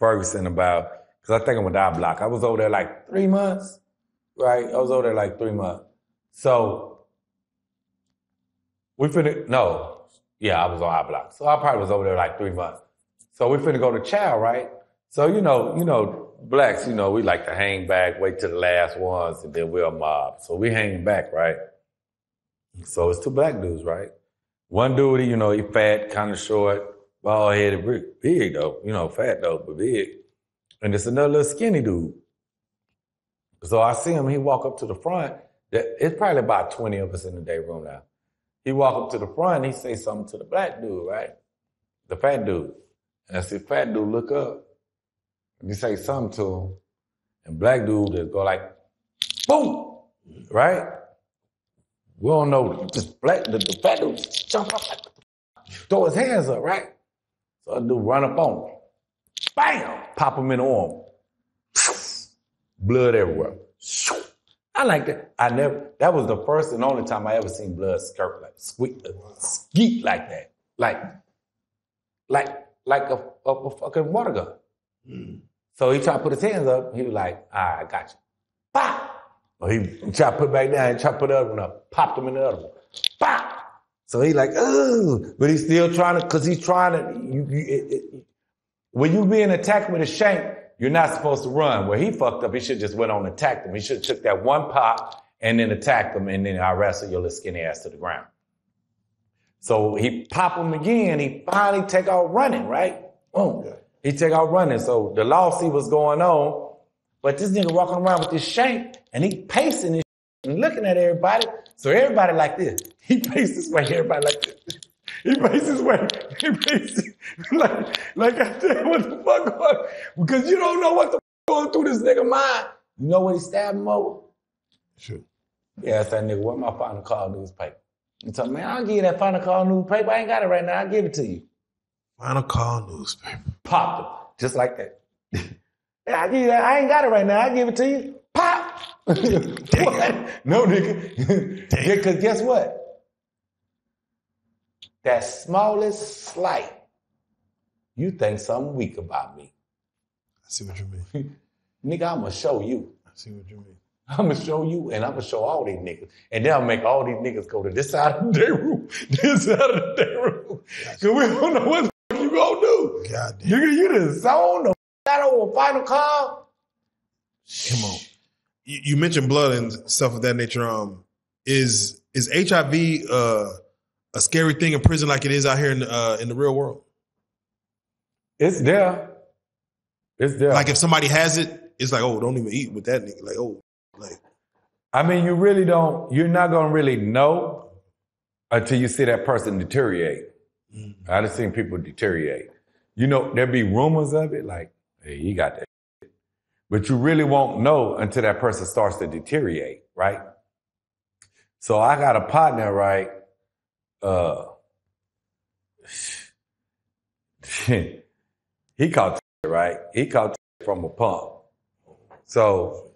Ferguson about, because I think I'm with our block. I was over there like 3 months, right? I was over there like 3 months. So I was on our block. So I probably was over there like 3 months. So we finna go to chow, right? So you know, blacks, you know, we like to hang back, wait till the last ones, and then we'll mob. So we hang back, right? So it's 2 black dudes, right? One dude, he fat, kind of short, bald-headed, big though, fat though, but big. And it's another little skinny dude. So I see him, he walk up to the front. It's probably about 20 of us in the day room now. He walk up to the front, he say something to the black dude, right? The fat dude. And I see fat dude look up, and he say something to him, and black dude just go like, boom, right? We don't know, the fat dude just jump up, throw his hands up, right? So the dude run up on him, bam, pop him in the arm, blood everywhere. I like that. That was the first and only time I ever seen blood skirt like skeet like that. Like a fucking water gun. Mm. So he tried to put his hands up, he was like, all right, I got you. Pop! Or he tried to put it back down, he tried to put the other one up, popped him in the other one. Pop! So he like, oh, but he's still trying to, because he's trying to, when you being attacked with a shank, you're not supposed to run. Where he fucked up, he should just went on and attacked him. He should have took that one pop and then attacked him, and then I wrestle your little skinny ass to the ground. So he pop him again, he finally take out running, right? Boom. He take out running. So the law see what's going on, but this nigga walking around with this shank, and he pacing this and looking at everybody. So everybody like this. He paces this way, everybody like this. He paces way. He paces like I said, what the fuck going? Because you don't know what the fuck going through this nigga mind. You know what he stabbed him over? Sure. Yeah, I said, nigga, where my final call newspaper? He told me, man, I'll give you that final call newspaper. I ain't got it right now. I'll give it to you. Final call newspaper. Popped him. Just like that. Yeah, I'll give you that. I ain't got it right now. I'll give it to you. Pop! What? No, nigga. Because guess what? That smallest slight, you think something weak about me. see what you mean. Nigga, I'm going to show you. I see what you mean. I'm going to show you, and I'm going to show all these niggas. And then I'll make all these niggas go to this side of the day room, this side of the day room. Because we don't know what the fuck you going to do. God damn. Nigga, you done zone the out over a final call. Come on. You mentioned blood and stuff of that nature. Is HIV a scary thing in prison like it is out here in the real world? It's there. It's there. Like if somebody has it, it's like, oh, don't even eat with that nigga. Like, oh, like. I mean, you really don't, you're not going to really know until you see that person deteriorate. Mm-hmm. I've seen people deteriorate. You know, there'll be rumors of it, like, hey, you got that shit. But you really won't know until that person starts to deteriorate, right? So I got a partner, right? He caught right? He caught from a pump. So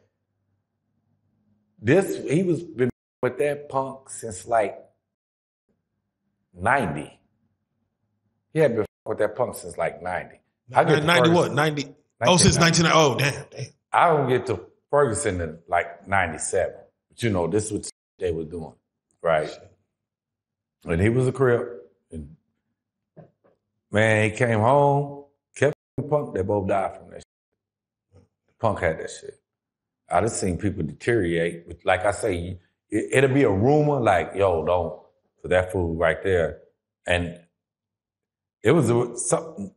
he was been with that punk since like 90. He had been with that punk since like 90. 90 what? 90? Oh, since 1990. Oh, damn. I don't get to Ferguson in like 97. But you know, this is what they was doing, right? And he was a crip. And man, he came home, kept punk, they both died from that shit. Punk had that shit. I just seen people deteriorate. Like I say, it'll be a rumor like, yo, don't, for that fool right there. And it was something.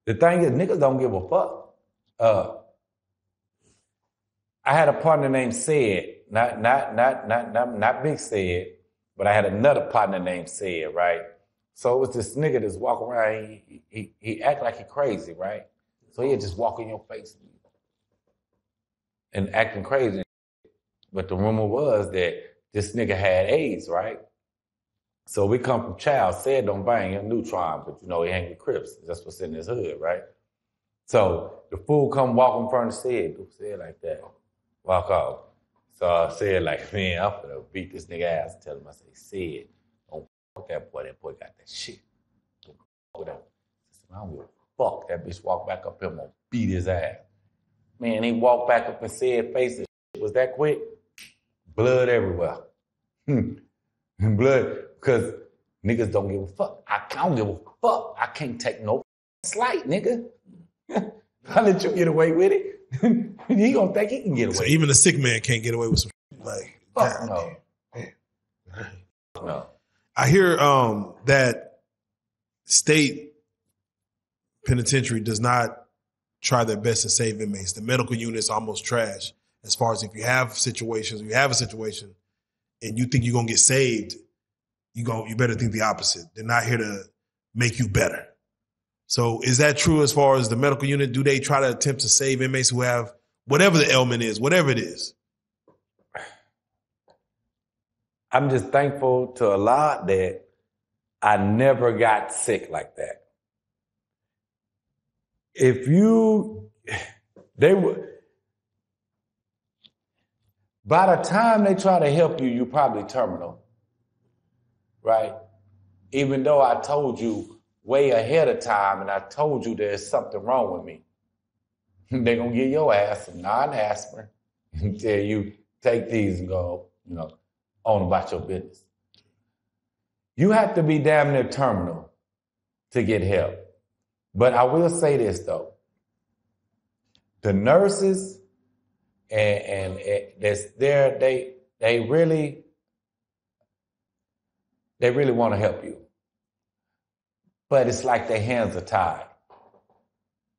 The thing is, niggas don't give a fuck. I had a partner named Sid, not Big Sid, but I had another partner named Sid, right? So it was this nigga that's walking around, he act like he crazy, right? So he'd just walk in your face and acting crazy. But the rumor was that this nigga had AIDS, right? So we come from Child, Sid don't bang, he's neutron, but you know, he hang with Crips. That's what's in his hood, right? So the fool come walk in front of Sid, do Sid like that, walk off. So I said like, man, I'm gonna beat this nigga ass and tell him, I say, Sid, don't fuck that boy got that shit. Don't fuck with him. I don't give a fuck. That bitch walked back up here, I'm gonna beat his ass. Man, he walked back up and said, face it, was that quick? Blood everywhere. Blood, because niggas don't give a fuck. I don't give a fuck. I can't take no slight, nigga. I let you get away with it. He gonna think he can get away. So even a sick man can't get away with some like. Fuck no. No. I hear that state penitentiary does not try their best to save inmates. The medical unit's almost trash as far as if you have a situation and you think you're gonna get saved, you better think the opposite. They're not here to make you better. So is that true as far as the medical unit? Do they try to attempt to save inmates who have whatever the ailment is, whatever it is? I'm just thankful to Allah that I never got sick like that. By the time they try to help you, you're probably terminal, right? Even though I told you way ahead of time and I told you there's something wrong with me, they're going to give your ass some non-aspirin and tell you, take these and go, on about your business. You have to be damn near terminal to get help. But I will say this, though. The nurses and that's there, they really want to help you. But it's like their hands are tied.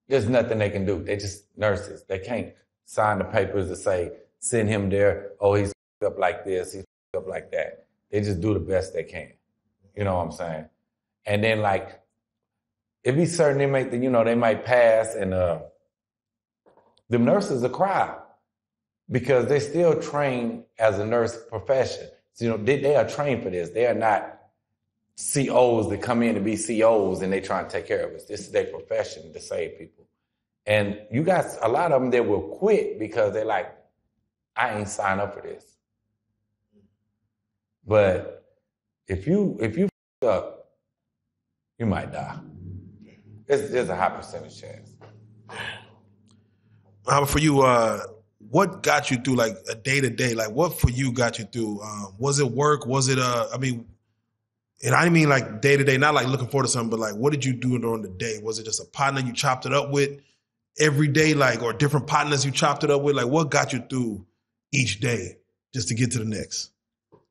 There's nothing they can do. They're just nurses. They can't sign the papers to say, send him there. Oh, he's up like this. He's up like that. They just do the best they can. You know what I'm saying? And then like, if be certain inmates, they might pass and the nurses will cry because they're still trained as a nurse profession. So, they are trained for this. They are not COs that come in to be COs and they try to take care of us. This is their profession to save people. And you got a lot of them that will quit because they're like, I ain't signed up for this. But if you f up, you might die. There's a high percentage chance. Mohammad, for you, what got you through like a day to day? Like, what for you got you through? Was it work? Was it? I mean, and I mean like day to day, not like looking forward to something, but like, what did you do during the day? Was it just a partner you chopped it up with every day, like, or different partners you chopped it up with? Like, what got you through each day just to get to the next?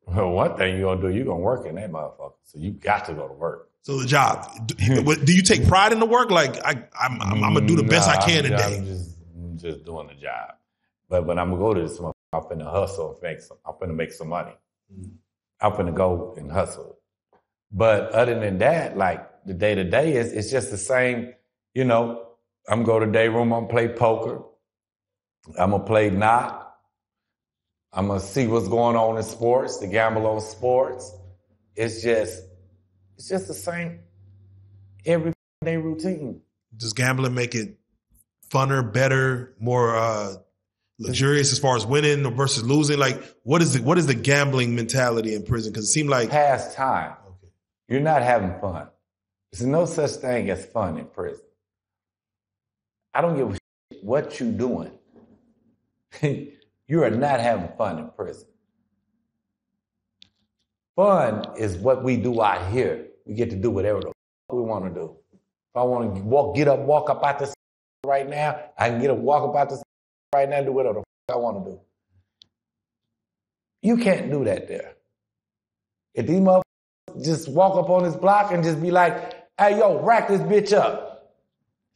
Well, one thing you're gonna do, you're gonna work in that motherfucker. So you got to go to work. So the job. Do you take pride in the work? Like, I'm gonna do the best I can today. I'm just doing the job. But when I'm gonna go to this, I'm finna hustle and I'm finna make some money. I'm finna go and hustle. But other than that, like the day to day it's just the same. You know, I'm gonna go to day room. I'm gonna play poker. I'm gonna play knot. I'm gonna see what's going on in sports, to gamble on sports. It's just the same everyday routine. Does gambling make it funner, better, more luxurious as far as winning versus losing? Like, what is the gambling mentality in prison? Because it seemed like pastime. Okay. You're not having fun. There's no such thing as fun in prison. I don't give a shit what you're doing. You are not having fun in prison. Fun is what we do out here. We get to do whatever the fuck we want to do. If I want to walk up out this right now, I can walk up out this right now and do whatever the fuck I want to do. You can't do that there. If these motherfuckers just walk up on this block and just be like, hey, yo, rack this bitch up.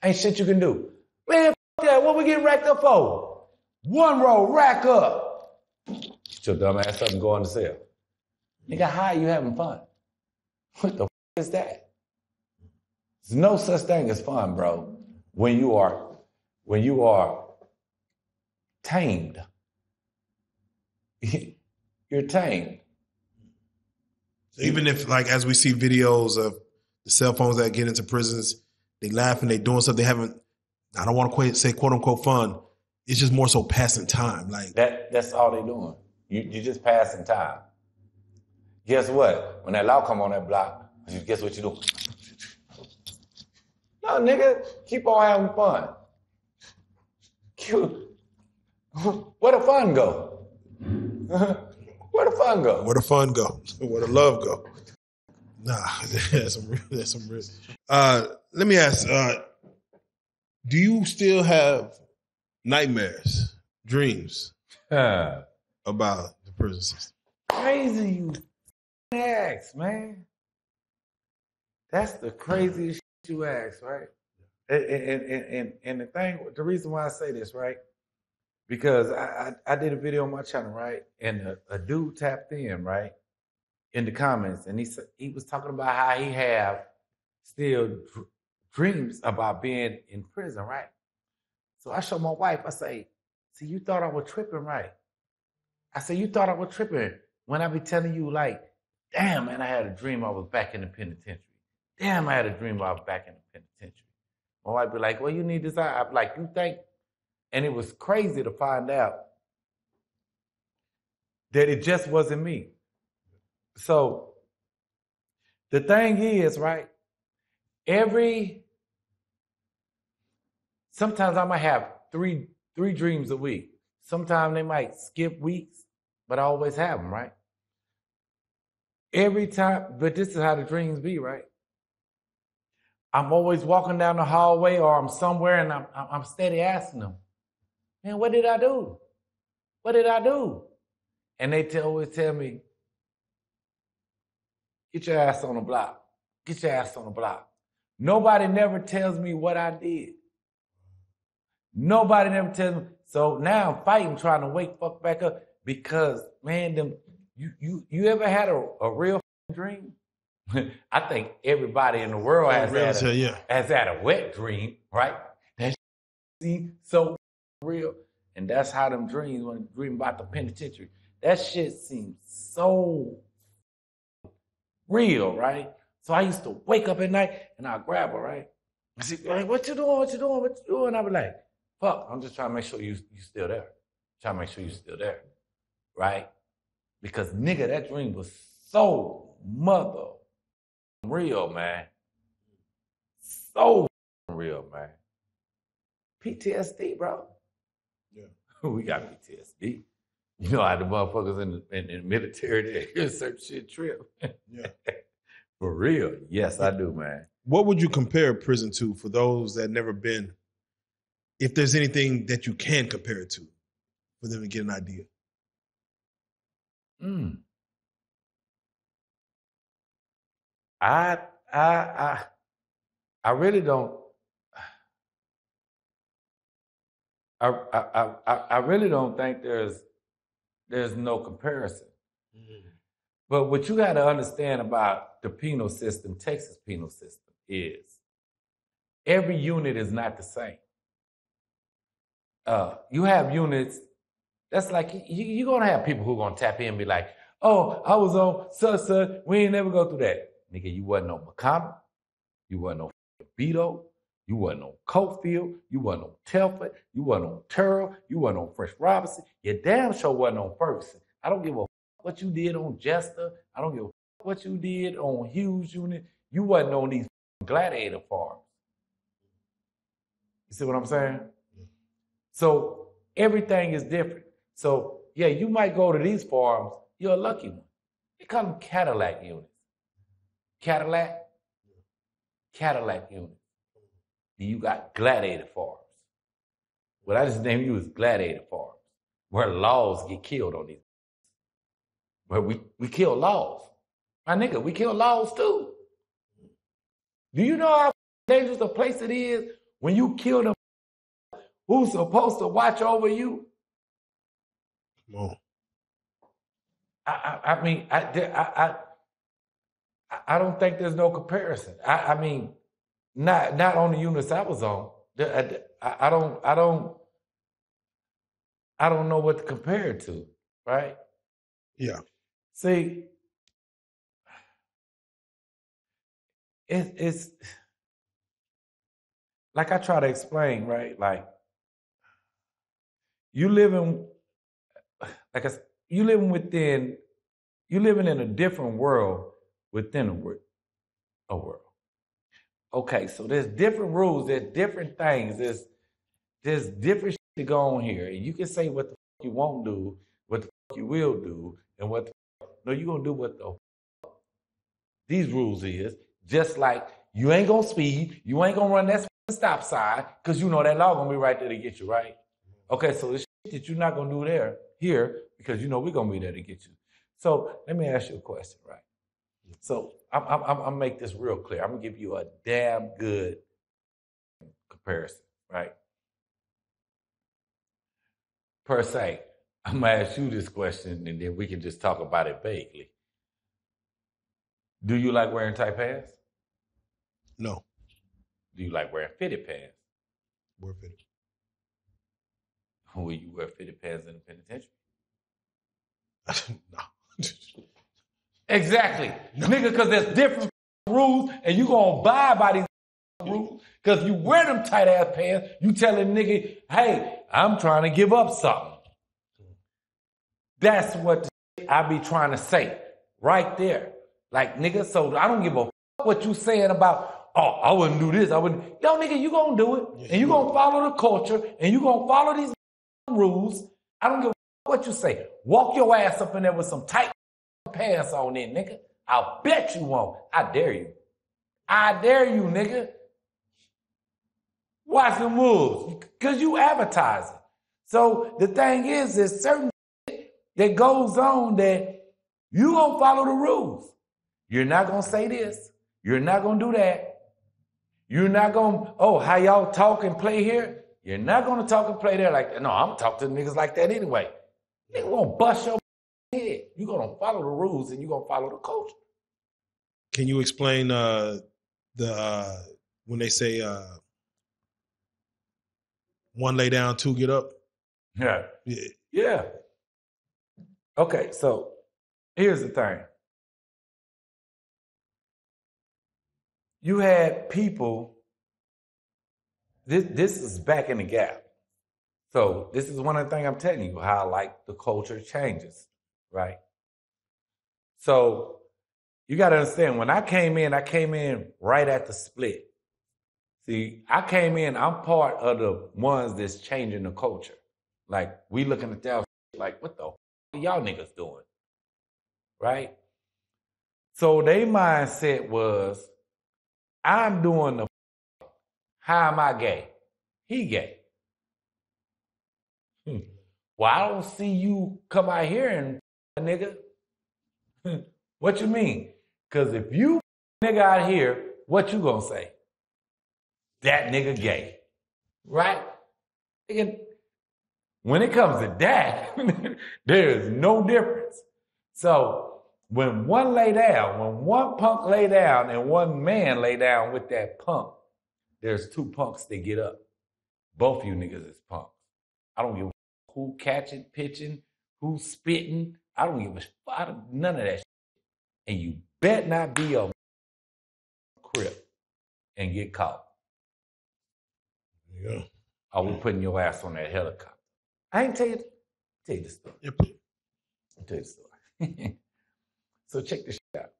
Ain't shit you can do. Man, fuck that. What we getting racked up for? One row, rack up. Get your dumb ass up and go on the cell. Nigga, how are you having fun? What the is that? There's no such thing as fun, bro. When you are tamed. You're tamed. So even if, like, as we see videos of the cell phones that get into prisons, they laughing, they doing something they haven't, I don't want to say quote unquote fun. It's just more so passing time. Like that's all they doing. You're just passing time. Guess what? When that law come on that block, guess what you do? No, nigga, keep on having fun. Where the fun go? Where the fun go? Where the fun go? Where the love go? Nah, that's some real. Let me ask, do you still have nightmares, dreams about the prison system? Crazy you ask, man. That's the craziest shit you ask, right? And the reason why I say this, right? Because I did a video on my channel, right? And a dude tapped in, right? In the comments, and he was talking about how he have still dreams about being in prison, right? So I showed my wife, I say, see, you thought I was tripping, right? I said, you thought I was tripping when I be telling you, like, damn, man, I had a dream I was back in the penitentiary. Damn, I had a dream I was back in the penitentiary. My wife be like, well, you need this. I be like, you think? And it was crazy to find out that it just wasn't me. So the thing is, right, sometimes I might have three dreams a week. Sometimes they might skip weeks, but I always have them, right? Every time, but this is how the dreams be, right? I'm always walking down the hallway or I'm somewhere and I'm steady asking them, man, what did I do? What did I do? And they always tell me, get your ass on the block. Get your ass on the block. Nobody never tells me what I did. Nobody never tells me. So now I'm fighting, trying to wake fuck back up because, man, you ever had a real dream? I think everybody in the world has had a wet dream, right? That seems so real. And that's how them dreams, when you dream about the penitentiary, that shit seems so real, right? So I used to wake up at night and I'd grab her, right? I said, like, what you doing? What you doing? What you doing? I'd be like, fuck, I'm just trying to make sure you still there. Trying to make sure you still there, right? Because, nigga, that dream was so mother real, man. So real, man. PTSD, bro. Yeah. We got PTSD. You know how the motherfuckers in the military, they certain shit trip. Yeah. For real. Yes, I do, man. What would you compare prison to for those that never been? If there's anything that you can compare it to for them to get an idea. I really don't. I really don't think there's no comparison. But what you got to understand about the penal system, Texas penal system, is every unit is not the same. You have units, that's like, you're going to have people who are going to tap in and be like, oh, I was on such, we ain't never go through that. Nigga, you wasn't on Mohammed, you wasn't on Beto, you wasn't on Cofield, you wasn't on Telford, you wasn't on Turl, you wasn't on Fresh Robinson, you damn sure wasn't on Ferguson. I don't give a what you did on Jester, I don't give a what you did on Hughes Unit, you wasn't on these gladiator farms. You see what I'm saying? So everything is different. So yeah, you might go to these farms, you're a lucky one. They call them Cadillac units. Cadillac units. Then you got gladiator farms. What I just named you is gladiator farms, where laws get killed on these. Where we kill laws. My nigga, we kill laws too. Do you know how dangerous a place it is when you kill them who's supposed to watch over you? Come on. I mean, I don't think there's no comparison. I mean, not on the units I was on. I don't know what to compare it to, right? Yeah. See, it's like I try to explain, right? Like you living in a different world within a world. Okay, so there's different rules, there's different things, there's different shit to go on here. And you can say what the fuck you won't do, what the fuck you will do, and what the fuck, no, you're gonna do what the fuck these rules is, just like you ain't gonna speed, you ain't gonna run that stop sign, because you know that law gonna be right there to get you, right? Okay, so the shit that you're not gonna do here, because you know we're gonna be there to get you. So let me ask you a question, right? So I'm gonna make this real clear. I'm gonna give you a damn good comparison, right? Per se, I'm gonna ask you this question and then we can just talk about it vaguely. Do you like wearing tight pants? No. Do you like wearing fitted pants? Wear fitted. Will you wear fitted pants in the penitentiary? No. Exactly. No. Nigga, because there's different rules and you gonna abide by these rules. Because you wear them tight ass pants, you telling nigga, hey, I'm trying to give up something. That's what I be trying to say right there. Like, nigga, so I don't give a fuck what you saying about, oh, I wouldn't do this, I wouldn't. Yo, nigga, you gonna do it. Yes, and you gonna follow the culture and you gonna follow these rules. I don't give a fuck what you say. Walk your ass up in there with some tight pants on it, nigga. I'll bet you won't. I dare you. I dare you, nigga. Watch the moves. Because you advertising. So the thing is, there's certain shit that goes on that you gonna follow the rules. You're not gonna say this. You're not gonna do that. You're not gonna, oh, how y'all talk and play here? You're not gonna talk and play there like that. No, I'm gonna talk to niggas like that anyway. Nigga gonna bust your head. You're gonna follow the rules and you're gonna follow the culture. Can you explain when they say one lay down, two get up? Yeah. Yeah. Okay, so here's the thing. You had people, this is back in the gap. So this is one of the things I'm telling you, how like the culture changes, right? So you got to understand, when I came in right at the split. See, I came in, I'm part of the ones that's changing the culture. Like, we looking at that like, what the f y'all niggas doing? Right? So their mindset was, I'm doing the f. How am I gay? He gay. Well, I don't see you come out here and f- nigga. What you mean? Because if you f- nigga out here, what you gonna say? That nigga gay. Right? When it comes to that, there is no difference. So when one lay down, when one punk lay down and one man lay down with that punk, there's two punks that get up. Both of you niggas is punks. I don't give a who catching, pitching, who's spitting. I don't give a none of that shit. And you bet not be a crip and get caught. Yeah. Or we putting your ass on that helicopter. I ain't tell you the story. Yep. I'll tell you the story. So check this shit out.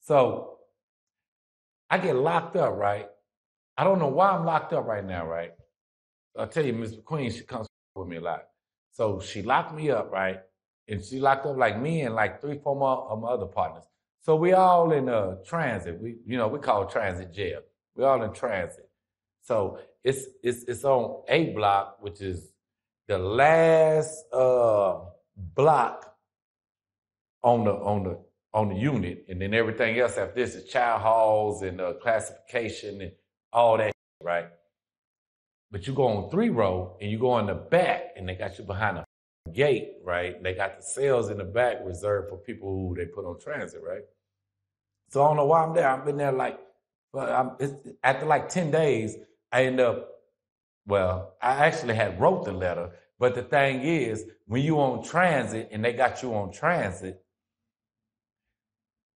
So I get locked up, right? I don't know why I'm locked up right now, right? I'll tell you, Miss McQueen, she comes with me a lot. So she locked me up, right? And she locked up like me and like 3, 4 more of my other partners. So we all in transit. We call it transit jail. We all in transit. So it's on A block, which is the last block on the unit, and then everything else after this is child halls and classification and all that, right? But you go on 3 row and you go in the back, and they got you behind a gate, right? They got the cells in the back reserved for people who they put on transit, right? So I don't know why I'm there. I've been there like, after like 10 days, I end up, well, I actually had wrote the letter, but the thing is, when you on transit and they got you on transit,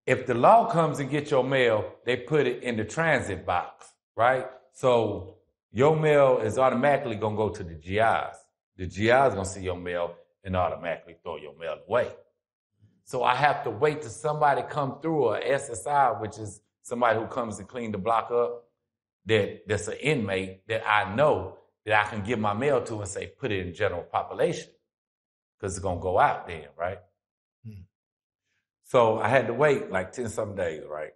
if the law comes and get your mail, they put it in the transit box, right? So your mail is automatically gonna go to the GIs. The GIs gonna see your mail and automatically throw your mail away. So I have to wait till somebody come through, a SSI, which is somebody who comes to clean the block up, that's an inmate that I know that I can give my mail to and say, put it in general population, because it's gonna go out then, right? So I had to wait like 10-something days, right?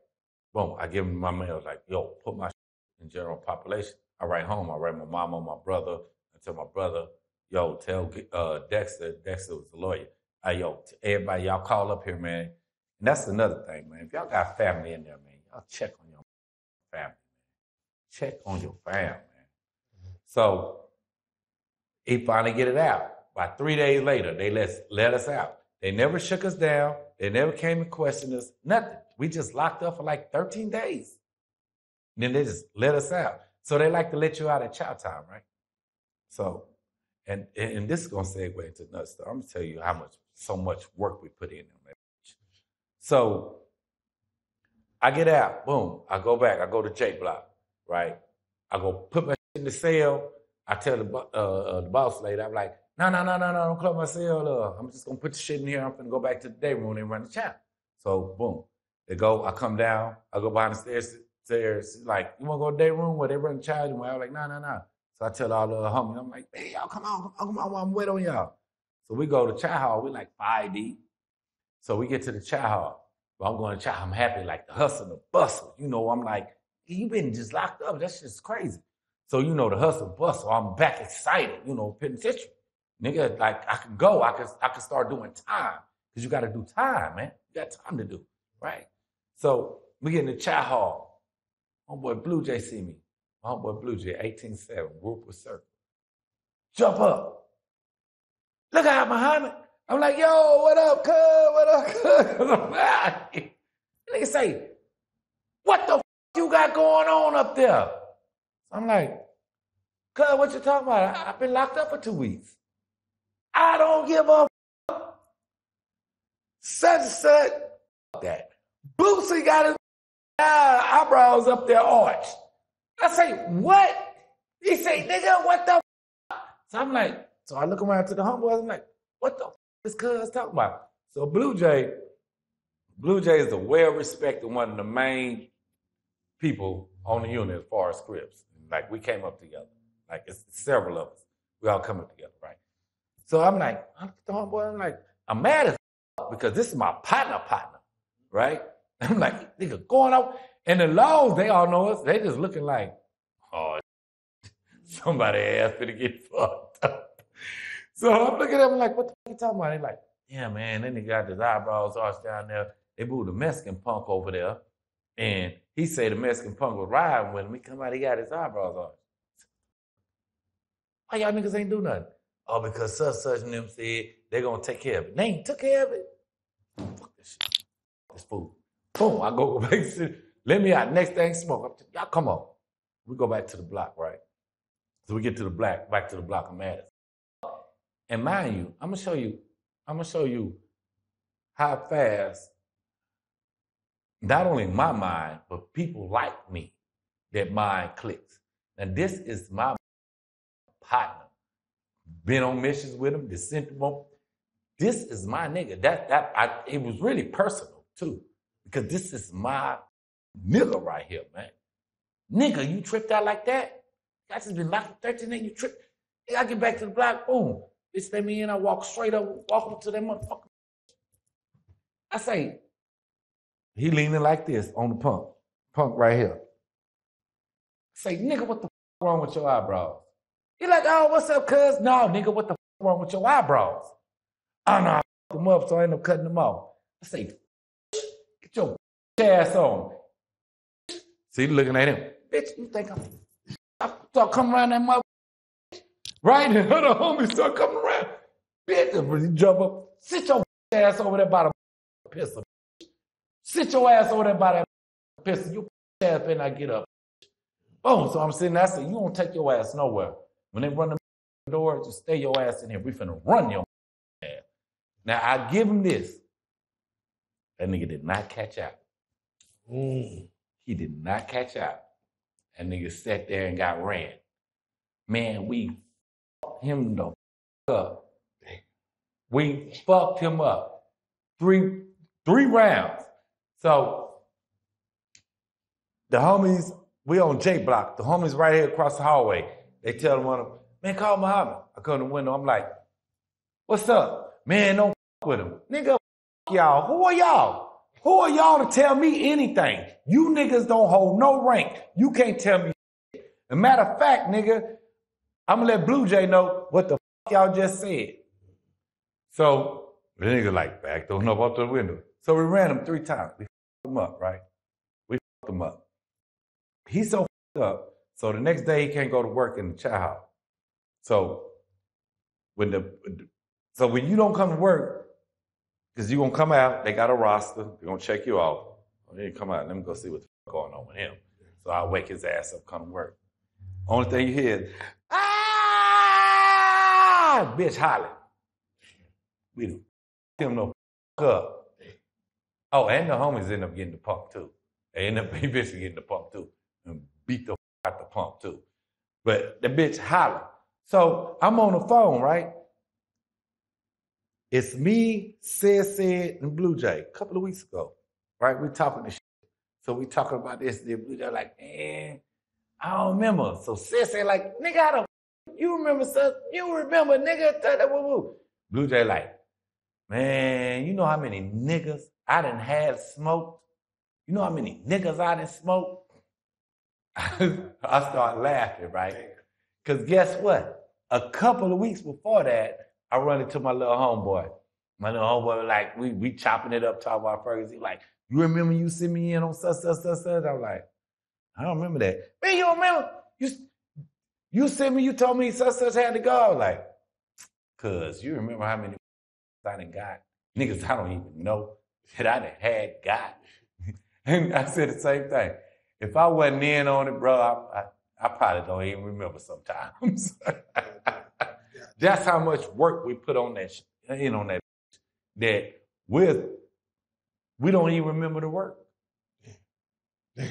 Boom, I give him my mail, like, yo, put my in general population. I write home, I write my mama, my brother. I tell my brother, yo, tell Dexter was the lawyer. Hey, yo, everybody, y'all call up here, man. And that's another thing, man. If y'all got family in there, man, y'all check on your family, man. Check on your family, man. So he finally get it out. By 3 days later, they let us out. They never shook us down. They never came and questioned us. Nothing. We just locked up for like 13 days. And then they just let us out. So they like to let you out at chow time, right? So, and this is gonna segue into another story. I'm gonna tell you so much work we put in on that. So I get out, boom. I go back. I go to J Block, right? I go put my shit in the cell. I tell the boss lady, I'm like, no, don't close my cell. I'm just gonna put the shit in here. I'm gonna go back to the day room and run the chat. So boom, I come down, I go behind the stairs. She's like, you wanna go to the day room where they run the child? And I'm like, no. So I tell all the homies, I'm like, hey, y'all come on, I'm waiting on y'all. So we go to chow hall, we like 5 deep. So we get to the chow hall. Well, I'm going to chow, I'm happy, like the hustle, the bustle. I'm like, you been just locked up, that's just crazy. So the hustle, bustle, I'm back excited, penitentiary. Nigga, like I could go, I could start doing time. Because you gotta do time, man. You got time to do, right? So we get in the chow hall. Homeboy Blue Jay see me. Homeboy Blue Jay, 18-7, group with circle. Jump up. Look out, Mohammed. I'm like, yo, what up, cuz? What up, cuz? They say, what the f you got going on up there? I'm like, cuz, what you talking about? I've been locked up for 2 weeks. I don't give a f. Such that. Boosie got his eyebrows up there arched. I say, what? He say, nigga, what the f? So I'm like, so I look around to the homeboys, I'm like, what the f is cuz talking about? So Blue Jay is a well-respected, one of the main people on the unit as far as scripts. Like, we came up together. Like, it's several of us. We all come up together, right? So I'm like, I'm mad as because this is my partner, right? I'm like, nigga, going out. And the laws, they all know us. They just looking like, oh, somebody asked me to get fucked up. So I'm looking at them like, what the fuck you talking about? They like, yeah, man, then they got his eyebrows arched down there. They moved the Mexican punk over there. And he said the Mexican punk was riding with him. He come out, he got his eyebrows arched. Why y'all niggas ain't do nothing? Oh, because such and them said they're gonna take care of it. They ain't took care of it. Fuck this shit. This food. Boom, I go back to let me out. Next thing, smoke. Y'all come on. We go back to the block, right? So we get to the block, back to the block of Madison. And mind you, I'm gonna show you how fast, not only my mind, but people like me, that mind clicks. And this is my partner. Been on missions with him, sent him on. This is my nigga. It was really personal too, because this is my nigga right here, man. Nigga, you tripped out like that? I just been locked 13 and you tripped. I get back to the block, boom. Bitch let me in, I walk straight up, walk up to that motherfucker. I say, he leaning like this on the punk right here. I say, nigga, what the fuck wrong with your eyebrows? He like, oh, what's up, cuz? No, nigga, what the fuck wrong with your eyebrows? Oh, no, I fucked them up, so I end up cutting them off. I say, get your ass on. See, looking at him. Bitch, you think I start coming around that mother? Right? And her homies start coming around. Bitch, jump up. Sit your ass over there by the pistol. Sit your ass over there by that pistol. You ass better not get up. Boom. So I'm sitting there. I said, you don't take your ass nowhere. When they run the door, just stay your ass in here. We finna run your ass. Now, I give him this. That nigga did not catch out. He did not catch out. That nigga sat there and got ran. Man, we fucked him the up. We fucked him up. Three rounds. So the homies, we on J Block. The homies right here across the hallway. They tell one of them, man, call Mohammed. I come to the window. I'm like, what's up? Man, don't fuck with him. Nigga, fuck y'all. Who are y'all? Who are y'all to tell me anything? You niggas don't hold no rank. You can't tell me shit. As a matter of fact, nigga, I'm gonna let Blue Jay know what the fuck y'all just said. So the nigga like, back throwing up out the window. So we ran him 3 times. We fucked him up, right? We fucked him up. He's so fucked up. So the next day he can't go to work in the child house. So when you don't come to work, because you're gonna come out, they got a roster, they're gonna check you out. Then you come out, let me go see what's going on with him. So I wake his ass up, come to work. Only thing you hear is, ah, bitch hollering. We done him no up. Oh, and the homies end up getting the pump too. They end up eventually getting the pump too. And beat the out the pump too. But the bitch holler. So I'm on the phone, right? It's me, Said, and Blue Jay a couple of weeks ago, right? We talking this shit. So we talking about this, and Blue Jay like, man, I don't remember. So Said like, nigga, I don't, you remember, son? You remember, nigga? Blue Jay like, man, you know how many niggas I done had smoked? You know how many niggas I done smoked? I start laughing, right? Because guess what? A couple of weeks before that, I run into my little homeboy. My little homeboy, like, we chopping it up, talking about Ferguson. He like, you remember you sent me in on such? I'm like, I don't remember that. Man, you don't remember? You sent me, you told me such had to go. I was like, cuz you remember how many I done got? Niggas I don't even know that I done had got. And I said the same thing. If I wasn't in on it, bro, I probably don't even remember sometimes. That's how much work we put on that, that we don't even remember the work. Damn.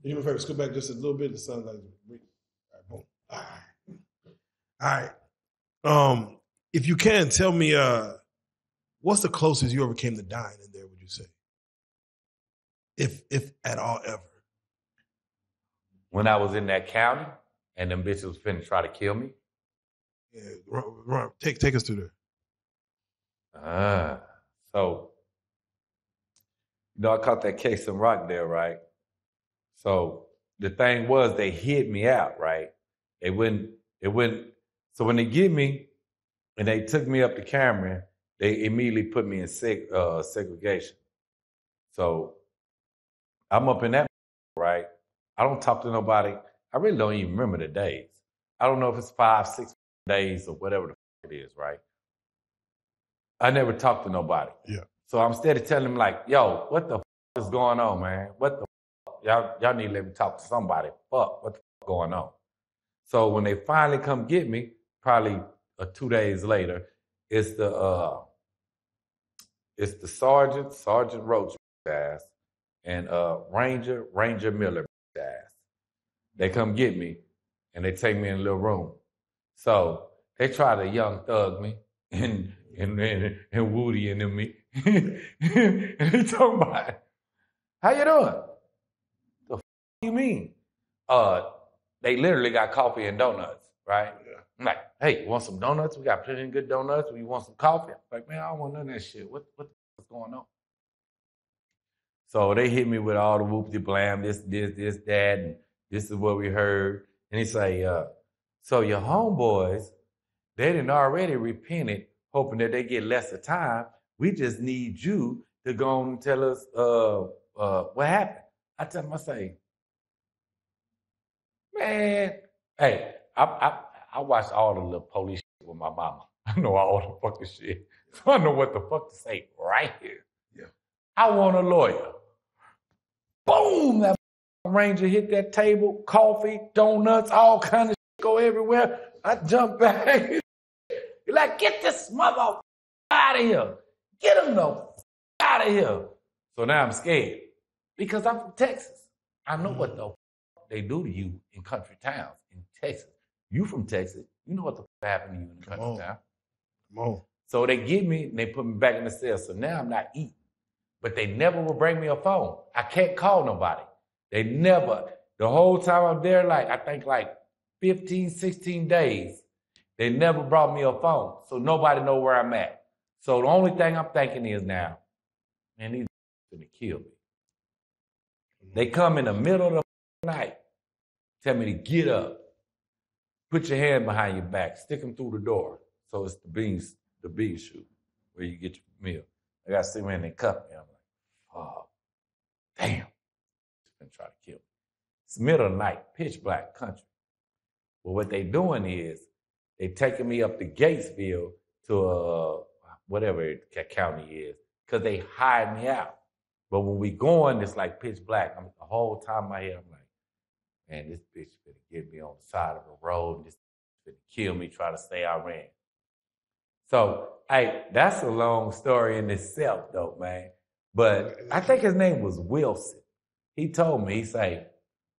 You know, let's go back just a little bit. The sun's like, all right. All right. If you can, tell me, what's the closest you ever came to dying in there, would you say? If at all ever. When I was in that county and them bitches was finna try to kill me. Take us through there. So, I caught that case in Rockdale, right? So the thing was, they hid me out, right? It wouldn't. So when they get me and they took me up to Cameron, they immediately put me in segregation. So I'm up in that, right? I don't talk to nobody. I really don't even remember the days. I don't know if it's 5, 6 days or whatever the it is, right? I never talked to nobody. Yeah. So I'm steady telling them like, yo, what the is going on, man? What the y'all need to let me talk to somebody. Fuck, what the going on? So when they finally come get me, probably 2 days later, it's the Sergeant Roach ass, and Ranger Miller ass. They come get me, and they take me in a little room. So they try to young thug me, and Woody and them me, and they talking about, how you doing? The f you mean? They literally got coffee and donuts, right? Yeah. I'm like, hey, you want some donuts? We got plenty of good donuts. You want some coffee? I'm like, man, I don't want none of that shit. What's going on? So they hit me with all the whoopty blam, this, that, and this is what we heard. And he say, so your homeboys, they done already repented, hoping that they get lesser time. We just need you to go and tell us what happened. I tell them, I say, man, hey, I watched all the little police shit with my mama. I know all the fucking shit. So I know what the fuck to say right here. Yeah. I want a lawyer. Boom! That Ranger hit that table, coffee, donuts, all kind of shit go everywhere. I jump back. You're like, get this mother out of here. Get him the out of here. So now I'm scared because I'm from Texas. I know what the they do to you in country towns in Texas. You from Texas, you know what the happened to you in the country town. Come on. So they get me and they put me back in the cell. So now I'm not eating. But they never will bring me a phone. I can't call nobody. They never. The whole time I'm there, like I think like 15, 16 days, they never brought me a phone. So nobody know where I'm at. So the only thing I'm thinking is now, man, these are gonna kill me. They come in the middle of the night, tell me to get up, put your hand behind your back, stick them through the door. So it's the bean chute where you get your meal. I got to sit there and they cuff me. I'm like, oh, damn. Just been trying to kill me. It's middle of the night, pitch black country. Well, what they doing is they taking me up to Gatesville to whatever county is, because they hide me out. But when we going, it's like pitch black. The whole time in my head, I'm like, man, this bitch is gonna get me on the side of the road. This is gonna kill me, try to say I ran. So, hey, that's a long story in itself, though, man. But I think his name was Wilson. He told me, he say,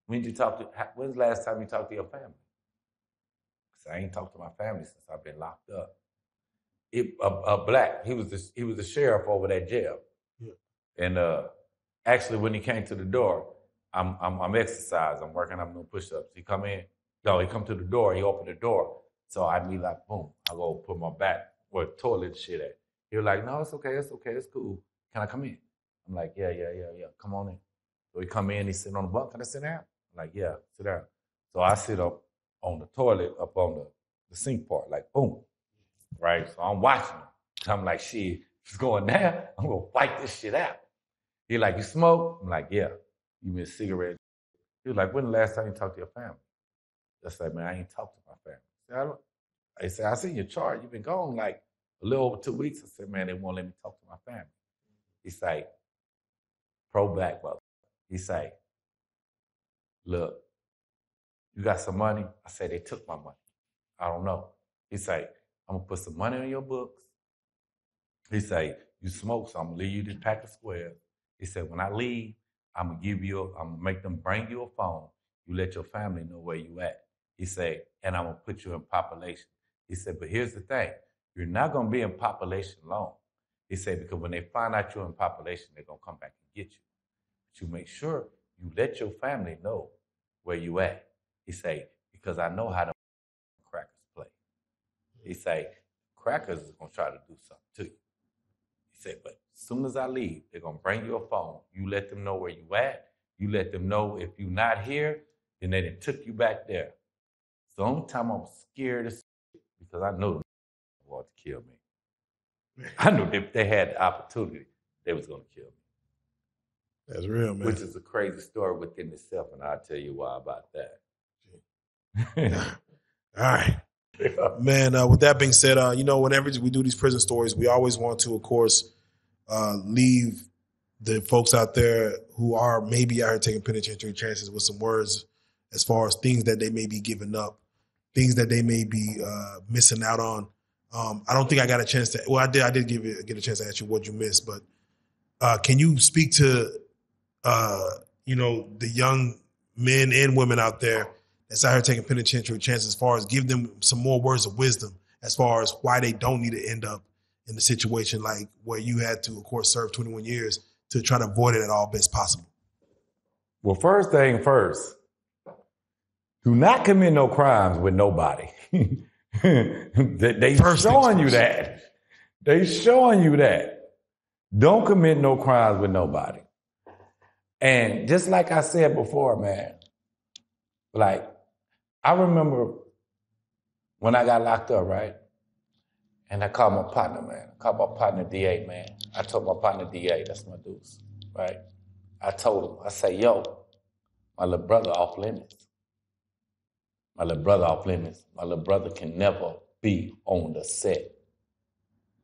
when's the last time you talked to your family? I said, I ain't talked to my family since I've been locked up. Black, he was the sheriff over that jail. Yeah. And actually, when he came to the door, I'm exercising, I'm working, I'm doing push-ups. He come to the door, he opened the door. So I'd be like, boom, I go put my back where the toilet shit at. He was like, no, it's okay, it's cool. Can I come in? I'm like, yeah, come on in. So he come in, he sit on the bunk, can I sit down? I'm like, yeah, sit down. So I sit up on the toilet, up on the sink part, like boom, right? So I'm watching him. I'm like, shit, if it's going down, I'm gonna fight this shit out. He like, you smoke? I'm like, yeah. You mean a cigarette? He was like, when the last time you talked to your family? I said, man, I ain't talked to my family. I said, I seen your chart. You've been gone like a little over 2 weeks. I said, man, they won't let me talk to my family. He say, pro-black brother. He say, look, you got some money? I said, they took my money. I don't know. He say, I'm going to put some money on your books. He say, you smoke, so I'm going to leave you this pack of squares. He said, when I leave, I'm going to make them bring you a phone. You let your family know where you at. He said, and I'm going to put you in population. He said, but here's the thing. You're not going to be in population long. He said, because when they find out you're in population, they're going to come back and get you. But you make sure you let your family know where you at. He said, because I know how the crackers play. He say, crackers is going to try to do something to you. He said, but as soon as I leave, they're going to bring you a phone. You let them know where you at. You let them know if you're not here, then they done took you back there. So the only time I was scared as because I know they wanted to kill me. I knew if they had the opportunity, they was going to kill me. That's real, man. Which is a crazy story within itself, and I'll tell you why about that. All right. Man, with that being said, whenever we do these prison stories, we always want to, of course, leave the folks out there who are maybe out here taking penitentiary chances with some words as far as things that they may be giving up, things that they may be missing out on. I don't think I got a chance to, well, I did get a chance to ask you what you missed, but can you speak to, the young men and women out there that's out here taking penitentiary chances as far as give them some more words of wisdom as far as why they don't need to end up in a situation like where you had to, of course, serve 21 years to try to avoid it at all best possible? Well, first thing first, do not commit no crimes with nobody. They showing you that. They showing you that. Don't commit no crimes with nobody. And just like I said before, man, like, I remember when I got locked up, right? And I called my partner, man. I called my partner, DA, man. I told my partner, DA, that's my dudes, right? I told him, I say, yo, my little brother off limits. My little brother off limits. My little brother can never be on the set.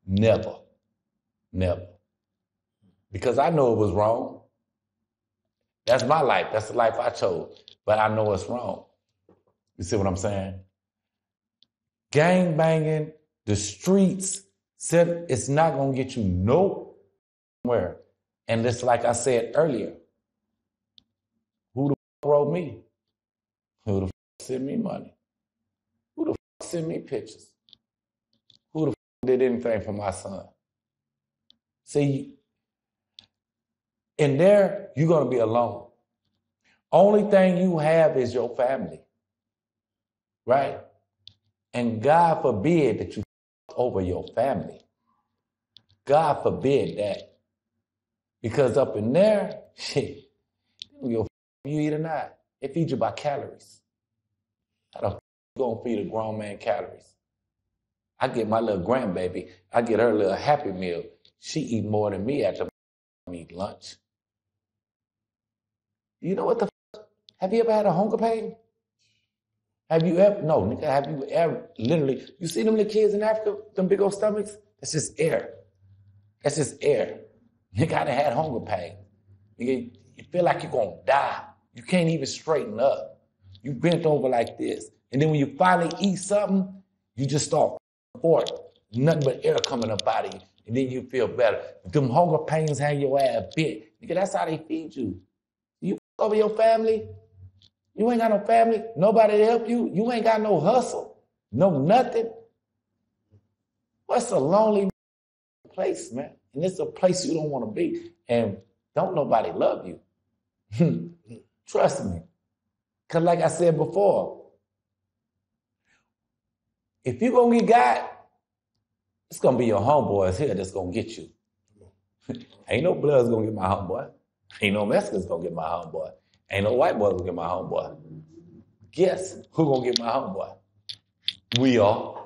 Never. Never. Because I know it was wrong. That's my life. That's the life I chose. But I know it's wrong. You see what I'm saying? Gang banging, the streets, it's not going to get you nowhere. And it's like I said earlier, who the f*** wrote me? Who the f*** sent me money? Who the f*** sent me pictures? Who the f*** did anything for my son? See, in there, you're going to be alone. Only thing you have is your family, right? And God forbid that you f*** over your family. God forbid that. Because up in there, shit, you eat or not. It feeds you by calories. How the f*** you gonna feed a grown man calories? I get my little grandbaby, I get her a little Happy Meal. She eat more than me after I eat lunch. You know what the f***? Have you ever had a hunger pain? Have you ever, no, nigga, have you ever, literally, you see them little kids in Africa, them big old stomachs? That's just air. That's just air. Nigga, I done had hunger pain. Nigga, you feel like you're gonna die. You can't even straighten up. You bent over like this. And then when you finally eat something, you just start forth. Nothing but air coming up out of you. And then you feel better. Them hunger pains have your ass bit. Nigga, that's how they feed you. You over your family. You ain't got no family. Nobody to help you. You ain't got no hustle. No nothing. What's a lonely place, man? And it's a place you don't want to be. And don't nobody love you. Trust me. Because like I said before, if you're going to get got, it's going to be your homeboys here that's going to get you. Ain't no Bloods going to get my homeboy. Ain't no Mexicans going to get my homeboy. Ain't no white boys going to get my homeboy. Guess who going to get my homeboy? We are.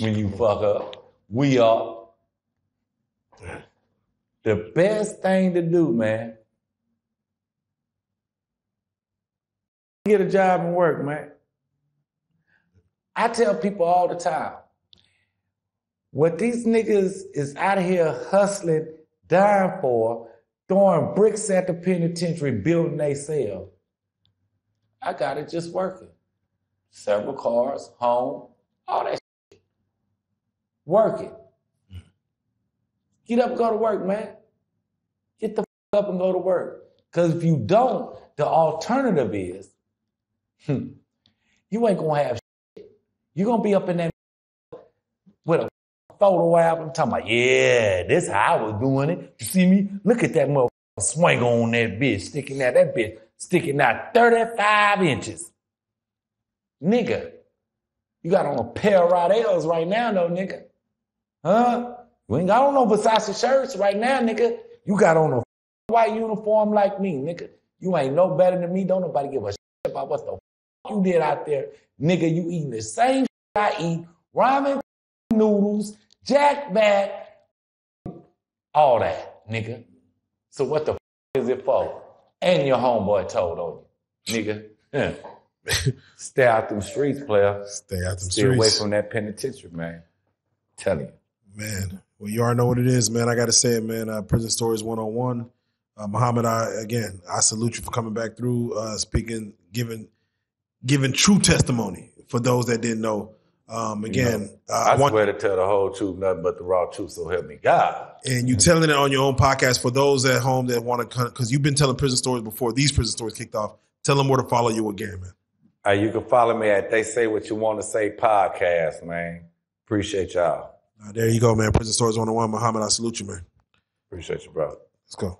When you fuck up, we are. The best thing to do, man, get a job and work, man. I tell people all the time, what these niggas is out here hustling, dying for, throwing bricks at the penitentiary, building they cell. I got it just working. Several cars, home, all that shit. Working. Get up and go to work, man. Get the up and go to work. Because if you don't, the alternative is, you ain't going to have shit. You're going to be up in that with a photo album talking about, yeah, this is how I was doing it. You see me? Look at that motherfucker swing on that bitch, that bitch sticking out 35 inches. Nigga, You got on a pair of Rodales right now, though, nigga. Huh? You ain't got on no Versace shirts right now, nigga. You got on a white uniform like me, nigga. You ain't no better than me. Don't nobody give a shit about what the you did out there. Nigga, you eating the same shit I eat. Ramen noodles, Jack Back, all that, nigga. So what the is it for? And your homeboy told on you, nigga. Yeah. Stay out them streets, player. Stay out them streets. Stay away from that penitentiary, man. Telling you. Man, well, you already know what it is, man. I got to say it, man. Prison Stories 101. Mohammed, I salute you for coming back through, speaking, giving true testimony for those that didn't know. Again, I swear to tell the whole truth, nothing but the raw truth, so help me God. And you telling it on your own podcast for those at home that want to, because you've been telling prison stories before these prison stories kicked off. Tell them where to follow you again, man. You can follow me at They Say What You Want to Say podcast, man. Appreciate y'all. There you go, man. Prison Stories 101. Mohammed, I salute you, man. Appreciate you, brother. Let's go.